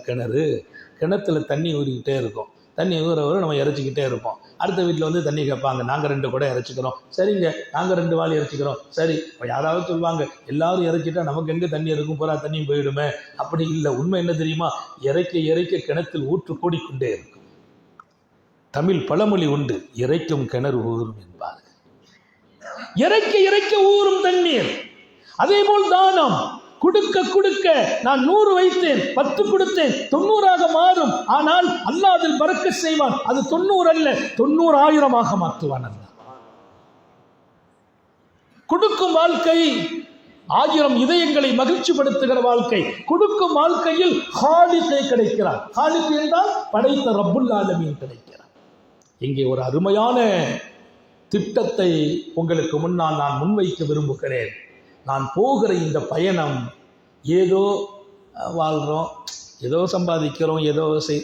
A: கிணத்துல தண்ணி ஊறிக்கிட்டே இருக்கும். தண்ணி ஊற நம்ம இறைச்சிக்கிட்டே இருப்போம். அடுத்த வீட்டில் வந்து தண்ணி கேட்பாங்க, நாங்கள் 2 குடம் இறைச்சிக்கிறோம். சரிங்க, நாங்கள் 2 வாளி இறைச்சிக்கிறோம். சரி, யாராவது சொல்லுவாங்க, எல்லாரும் இறைச்சிட்டா நமக்கு எங்கே தண்ணி இருக்கும், பூரா தண்ணியும் போயிடுமே. அப்படி இல்லை. உண்மை என்ன தெரியுமா? இறைக்க கிணத்தில் ஊற்று கூடிக்கொண்டே இருக்கும். தமிழ் பழமொழி உண்டு, இறைக்கும் கிணறு ஊறும் என்பார்கள். இறைக்க ஊறும் தண்ணீர். அதே போல் தானம் கொடுக்க நான் 100 வைத்தேன், 10 கொடுத்தேன், 90ஆக மாறும். ஆனால் அல்லாஹ் அதில் பரக்கத் செய்வான். அது 90 அல்ல, 90,000ஆக மாற்றுவான். கொடுக்கும் வாழ்க்கை 1000 இதயங்களை மகிழ்ச்சிப்படுத்துகிற வாழ்க்கை. கொடுக்கும் வாழ்க்கையில் ஹாலிகே கிடைக்கிறார். ஹாலிக் என்றால் படைத்த ரப்புல் ஆலமீன் கிடைக்கிறார். இங்கே ஒரு அருமையான திட்டத்தை உங்களுக்கு முன்னால் நான் முன்வைக்க விரும்புகிறேன். நான் போகிற இந்த பயணம் ஏதோ வாழ்கிறோம், ஏதோ சம்பாதிக்கிறோம், ஏதோ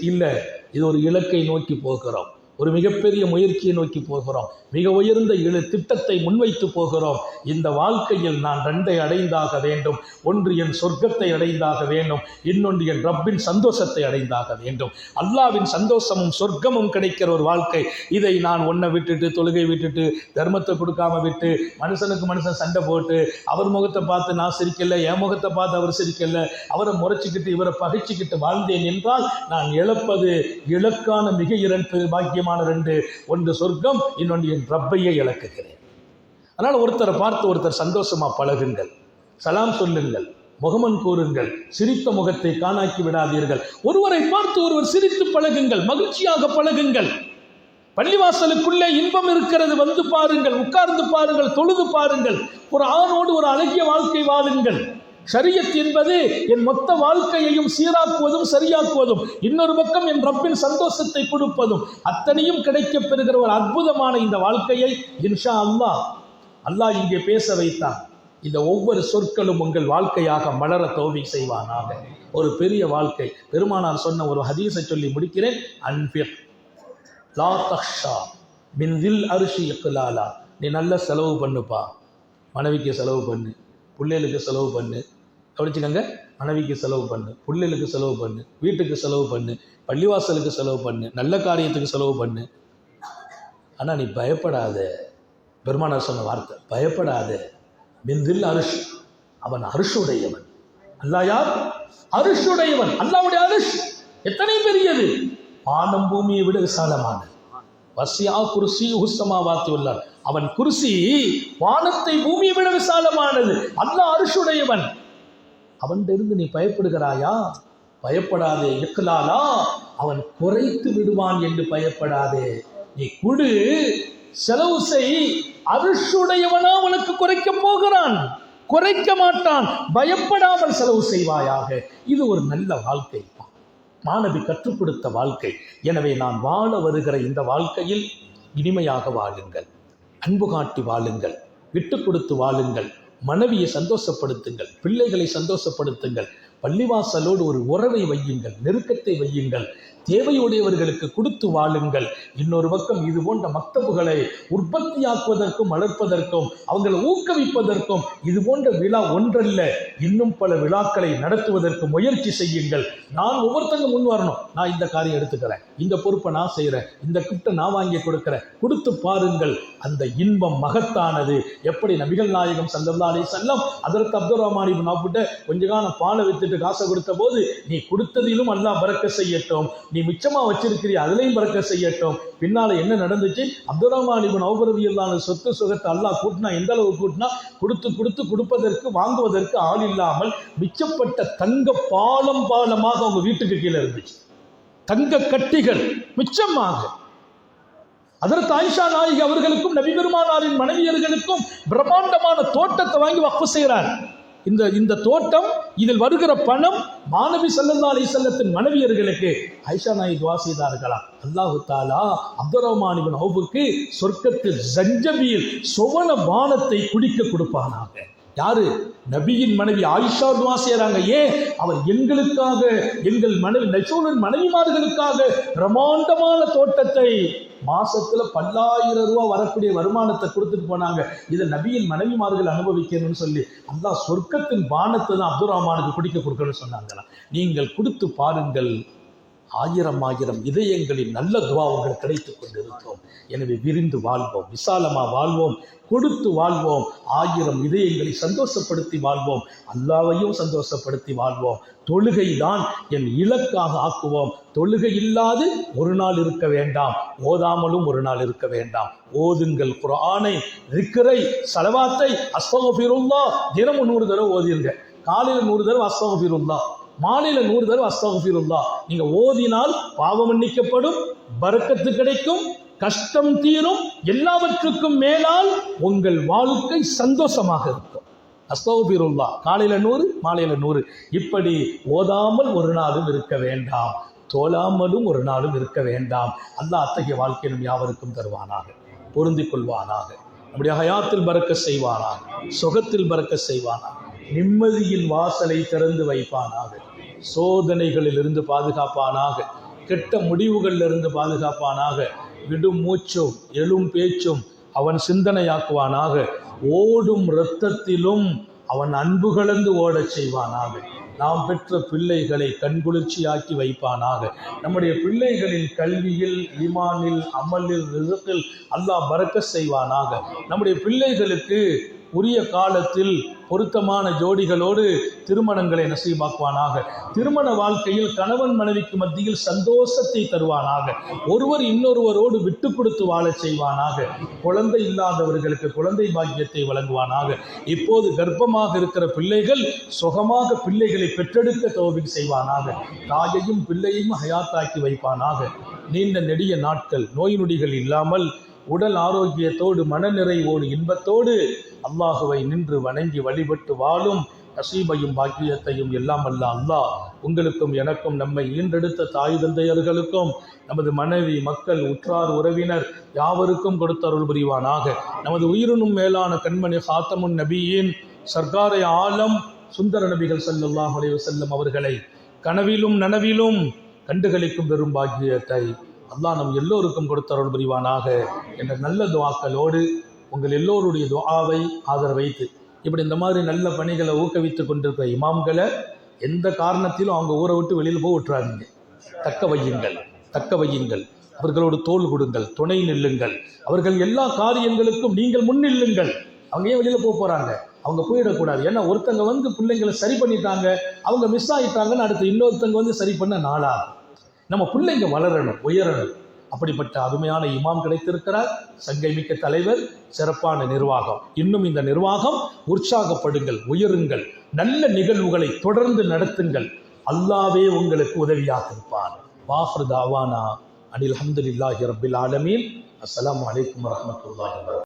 A: இல்லை, இது ஒரு இலக்கை நோக்கி போகிறோம். ஒரு மிகப்பெரிய முயற்சியை நோக்கி போகிறோம், மிக உயர்ந்த திட்டத்தை முன்வைத்து போகிறோம். இந்த வாழ்க்கையில் நான் 2 அடைந்தாக வேண்டும். ஒன்று என் சொர்க்கத்தை அடைந்தாக வேண்டும், இன்னொன்று என் ரப்பின் சந்தோஷத்தை அடைந்தாக வேண்டும். அல்லாவின் சந்தோஷமும் சொர்க்கமும் கிடைக்கிற ஒரு வாழ்க்கை. இதை நான் ஒன்றை விட்டுட்டு, தொழுகை விட்டுட்டு, தர்மத்தை கொடுக்காம விட்டு, மனுஷனுக்கு மனுஷன் சண்டை போட்டு, அவர் முகத்தை பார்த்து நான் சிரிக்கல, என் முகத்தை பார்த்து அவர் சிரிக்கல, அவரை முறைச்சிக்கிட்டு இவரை பகைச்சிக்கிட்டு வாழ்ந்தேன் என்றால் நான் இழப்பது இலக்கான மிக 2 பாக்கியமான 2. ஒன்று சொர்க்கம், இன்னொன்று என் ரப்பையை இழக்குகிறேன். அதனால் ஒருத்தரை பார்த்து ஒருத்தர் சந்தோஷமா பழகுங்கள், சலாம் சொல்லுங்கள், முகமன் கூறுங்கள், சிரித்த முகத்தை காணாக்கி விடாதீர்கள். ஒருவரை பார்த்து ஒருவர் சிரித்து பழகுங்கள், மகிழ்ச்சியாக பழகுங்கள். பள்ளிவாசலுக்குள்ளே இன்பம் இருக்கிறது, வந்து பாருங்கள், உட்கார்ந்து பாருங்கள், தொழுது பாருங்கள். ஒரு ஆணோடு ஒரு அழகிய வாழ்க்கை வாழுங்கள். ஷரியத் என்பது என் மொத்த வாழ்க்கையையும் சீராக்குவதும் சரியாக்குவதும், இன்னொரு பக்கம் என் ரப்பின் சந்தோஷத்தை கொடுப்பதும், அத்தனையும் கிடைக்கப் பெறுகிற ஒரு அற்புதமான இந்த வாழ்க்கையை இன்ஷா அல்லாஹ் இங்கே பேச வைத்தான். இந்த ஒவ்வொரு சொற்களும் உங்கள் வாழ்க்கையாக மலர தௌஃபீக் செய்வானாக. ஒரு பெரிய வாழ்க்கை. பெருமானார் சொன்ன ஒரு ஹதீஸை சொல்லி முடிக்கிறேன். அன்ஃபிக் லா தக்ஷா மின் தில் அர்ஷி இக்லாலா. நீ நல்ல செலவு பண்ணுப்பா, மனைவிக்கு செலவு பண்ணு, பிள்ளைகளுக்கு செலவு பண்ணு, கவனிச்சுக்கங்க, மனைவிக்கு செலவு பண்ணு, பிள்ளைகளுக்கு செலவு பண்ணு, வீட்டுக்கு செலவு பண்ணு, பள்ளிவாசலுக்கு செலவு பண்ணு, நல்ல காரியத்துக்கு செலவு பண்ணு. ஆனால் நீ பயப்படாத. பெருமானார் சொன்ன வார்த்தை, பயப்படாத. மிந்தில் அரிஷ், அவன் அரிஷுடையவன். அல்லாஹ் யார்? அரிஷுடையவன். அல்லாஹ்வுடைய அரிஷ் எத்தனை பெரியது! வானம் பூமியை விட விசாலமானது. வசியா குர்சி உஸ்ஸமாவாத்தி உள்ளார். அவன் குர்சி வானத்தை பூமியை விட விசாலமானது. அல்லாஹ் அரிஷுடையவன். அவனிருந்து நீ பயப்படுகிறாயா? பயப்படாதே. இக்லாலா, அவன் குறைத்து விடுவான் என்று பயப்படாதே. நீ குடு, செலவு செய், அரிஷுடையவனா உனக்கு குறைக்க போகிறான், குறைக்க மாட்டான். பயப்படாமல் செலவு செய்வாயாக. இது ஒரு நல்ல வாழ்க்கை, மாணவி கற்றுக் கொடுத்த வாழ்க்கை. எனவே நான் வாழ வருகிற இந்த வாழ்க்கையில் இனிமையாக வாழுங்கள், அன்பு காட்டி வாழுங்கள், விட்டு கொடுத்து வாழுங்கள், மனைவியை சந்தோஷப்படுத்துங்கள், பிள்ளைகளை சந்தோஷப்படுத்துங்கள், பள்ளிவாசலோடு ஒரு உறவை வையுங்கள், நெருக்கத்தை வையுங்கள், தேவையுடையவர்களுக்கு கொடுத்து வாழுங்கள். இன்னொரு பக்கம் இது போன்ற மக்தபுகளை உற்பத்தியாக்குவதற்கும் வளர்ப்பதற்கும் அவங்களை ஊக்குவிப்பதற்கும் இது போன்ற விழா ஒன்றல்ல, இன்னும் பல விழாக்களை நடத்துவதற்கு முயற்சி செய்யுங்கள். நான் ஒவ்வொருத்தங்க முன் வரணும். நான் இந்த காரியம் எடுத்துக்கிறேன், இந்த பொறுப்பை நான் செய்கிறேன், இந்த கிஃப்ட்டை நான் வாங்கி கொடுக்குறேன். கொடுத்து பாருங்கள், அந்த இன்பம் மகத்தானது. எப்படி நபிகள் நாயகம் ஸல்லல்லாஹு அலைஹி வஸல்லம் அதற்கு அப்துர் ரஹ்மான் இப்னு அவ்ஃப்ட்ட கொஞ்ச காலம் பாலை வித்துட்டு காசை கொடுத்த போது, நீ கொடுத்ததிலும் அல்லாஹ் பரக்கத் செய்யட்டும், நீ மிச்சமா வச்சிருக்கிறிய அதுலையும் பரக்கத் செய்யட்டும். பின்னால என்ன நடந்துச்சு? அப்துர் ரஹ்மான் இப்னு அவ்ஃப் ரலியல்லாஹு அன்ஹு சொத்து சுகத்தை அல்லாஹ் கூட்டினா, எந்த அளவு கூட்டினா, கொடுத்து கொடுப்பதற்கு வாங்குவதற்கு ஆள் இல்லாமல் மிச்சப்பட்ட தங்க பாலமாக அவங்க வீட்டுக்கு கீழே இருந்துச்சு. தங்க கட்டிகள் மிச்சமாக. அதற்கு ஆயிஷா நாயகி அவர்களுக்கும் நபி பெருமானாரின் மனைவியர்களுக்கும் பிரம்மாண்டமான தோட்டத்தை வாங்கி வக்ஃப் செய்கிறார். இந்த தோட்டம், இதில் வருகிற பணம் மாநபி ஸல்லல்லாஹு அலைஹி வஸல்லத்தின் மனைவியர்களுக்கு. ஆயிஷா நாயகி துஆ செய்தார்களாம், அல்லாஹ் தஆலா அப்துர் ரஹ்மான் இப்னு அவ்ஃபுக்கு சொர்க்கத்தில் ஜஞ்சபீல் சுவன பானத்தை குடிக்க கொடுப்பானாக. யாரு? நபியின் மனைவி ஆயிஷா துஆ செய்றாங்க. ஏன்? அவர் எங்களுக்காக, எங்கள் மனைவி ரசூலின் மனைவிமார்களுக்காக பிரம்மாண்டமான தோட்டத்தை மாசத்துல 10,000 ரூபாய் வரக்கூடிய வருமானத்தை கொடுத்துட்டு போனாங்க. இதை நபியின் மனைவிமார்கள் அனுபவிக்கணும்னு சொல்லி அல்லாஹ் சொர்க்கத்தின் பானத்தை தான் அப்துர் ரஹ்மானுக்கு குடிக்க கொடுக்கணும்னு சொன்னாங்களா. நீங்கள் கொடுத்து பாருங்கள், 1000 இதயங்களின் நல்ல துவா உங்களுக்கு கிடைத்துக் கொண்டிருக்கிறோம். எனவே விரிந்து வாழ்வோம், விசாலமா வாழ்வோம், கொடுத்து வாழ்வோம், 1000 இதயங்களை சந்தோஷப்படுத்தி வாழ்வோம், அல்லாஹ்வையும் சந்தோஷப்படுத்தி வாழ்வோம். தொழுகை தான் என் இலக்காக ஆக்குவோம். தொழுகை இல்லாது ஒரு நாள் இருக்க வேண்டாம், ஓதாமலும் ஒரு நாள் இருக்க வேண்டாம். ஓதுங்கள் குர்ஆனை, திக்ரை, ஸலவாத்தை, அஸ்தக்ஃபிருல்லாஹ் தினமும் 100 தடவை ஓதிருங்க. காலையில் 100 தடவை அஸ்தக்ஃபிருல்லாஹ், மாலையில 100 தடவை அஸ்தக்ஃபிருல்லாஹ். நீங்க ஓதினால் பாவம் மன்னிக்கப்படும், பரக்கத்து கிடைக்கும், கஷ்டம் தீரும், எல்லாவற்றுக்கும் மேலால் உங்கள் வாழ்க்கை சந்தோஷமாக இருக்கும். அஸ்தக்ஃபிருல்லாஹ் காலையில 100, மாலையில 100. இப்படி ஓதாமல் ஒரு நாளும் இருக்க வேண்டாம், தோலாமலும் ஒரு நாளும் இருக்க வேண்டாம். அல்லாஹ் அத்தகைய வாழ்க்கை நம் யாவருக்கும் தருவானாக, பொருந்திக் கொள்வானாக, நம்முடைய ஹயாத்தில் பரக்கத் செய்வானாக, சுகத்தில் பரக்கத் செய்வானாக, நிம்மதியின் வாசலை திறந்து வைப்பானாக, சோதனைகளில் இருந்து பாதுகாப்பானாக, கெட்ட முடிவுகளில் இருந்து பாதுகாப்பானாக, விடும் மூச்சும் எழும் பேச்சும் அவன் சிந்தனையாக்குவானாக. ஓடும் இரத்தத்திலும் அவன் அன்பு கலந்து ஓடச் செய்வானாக. நாம் பெற்ற பிள்ளைகளை கண்குளிர்ச்சியாக்கி வைப்பானாக. நம்முடைய பிள்ளைகளின் கல்வியில், ஈமானில், அமலில், ரிஸ்கில் அல்லாஹ் பரக்கத் செய்வானாக. நம்முடைய பிள்ளைகளுக்கு உரிய காலத்தில் பொருத்தமான ஜோடிகளோடு திருமணங்களை நசீபாக்குவானாக. திருமண வாழ்க்கையில் கணவன் மனைவிக்கு மத்தியில் சந்தோஷத்தை தருவானாக. ஒருவர் இன்னொருவரோடு விட்டு கொடுத்து வாழச் செய்வானாக. குழந்தை இல்லாதவர்களுக்கு குழந்தை பாக்கியத்தை வழங்குவானாக. இப்போது கர்ப்பமாக இருக்கிற பிள்ளைகள் சுகமாக பிள்ளைகளை பெற்றெடுக்க தௌஃபீக் செய்வானாக. தாயையும் பிள்ளையையும் ஹயாத்தாக்கி வைப்பானாக. நீண்ட நெடிய நாட்கள் நோய் நொடிகள் இல்லாமல் உடல் ஆரோக்கியத்தோடு மனநிறைவோடு இன்பத்தோடு அல்லாஹுவை நின்று வணங்கி வழிபட்டு வாழும் நசீபையும் பாக்கியத்தையும் எல்லாம் அல்ல அல்லாஹ் உங்களுக்கும் எனக்கும் நம்மை ஈன்றெடுத்த தாய் தந்தையர்களுக்கும் நமது மனைவி மக்கள் உற்றார் உறவினர் யாவருக்கும் கொடுத்தருள் புரிவானாக. நமது உயிரினும் மேலான கண்மணி ஹாத்தமுன் நபியின் சர்க்காரை ஆலம் சுந்தர நபிகள் ஸல்லல்லாஹு அலைஹி வஸல்லம் அவர்களை கனவிலும் நனவிலும் கண்டுகளிக்கும் பெரும் பாக்கியத்தை அல்லாஹ் நம் எல்லோருக்கும் கொடுத்தருள் புரிவானாக என்ற நல்ல துஆக்களோடு உங்கள் எல்லோருடைய துஆவை ஆதரவைத்து இப்படி இந்த மாதிரி நல்ல பணிகளை ஊக்குவித்து கொண்டிருக்கிற இமாம்களை எந்த காரணத்திலும் அவங்க ஊரை விட்டு வெளியில் போய் விட்டுறாதீங்க. தக்க வையுங்கள். அவர்களோடு தோள் கொடுங்கள், துணை நில்லுங்கள். அவர்கள் எல்லா காரியங்களுக்கும் நீங்கள் முன்னில்லுங்கள். அவங்க ஏன் வெளியில் போகிறாங்க? அவங்க போயிடக்கூடாது. ஏன்னா ஒருத்தங்க வந்து பிள்ளைங்களை சரி பண்ணிட்டாங்க, அவங்க மிஸ் ஆகிட்டாங்கன்னு அடுத்து இன்னொருத்தங்க வந்து சரி பண்ண நாளாகும். நம்ம பிள்ளைங்க வளரணும், உயரணும். அப்படிப்பட்ட அருமையான இமாம் கிடைத்திருக்கிறார். சங்கை மிக்க தலைவர், சிறப்பான நிர்வாகம். இன்னும் இந்த நிர்வாகம் உற்சாகப்படுங்கள், உயருங்கள், நல்ல நிகழ்வுகளை தொடர்ந்து நடத்துங்கள். அல்லாஹ்வே உங்களுக்கு உதவியாக இருப்பார். வாஹிரு தாவானா அனில் ஹம்துலில்லாஹி ரப்பில் ஆலமீன். அஸ்ஸலாமு அலைக்கும் வரஹ்மத்துல்லாஹி வபரகாத்துஹு.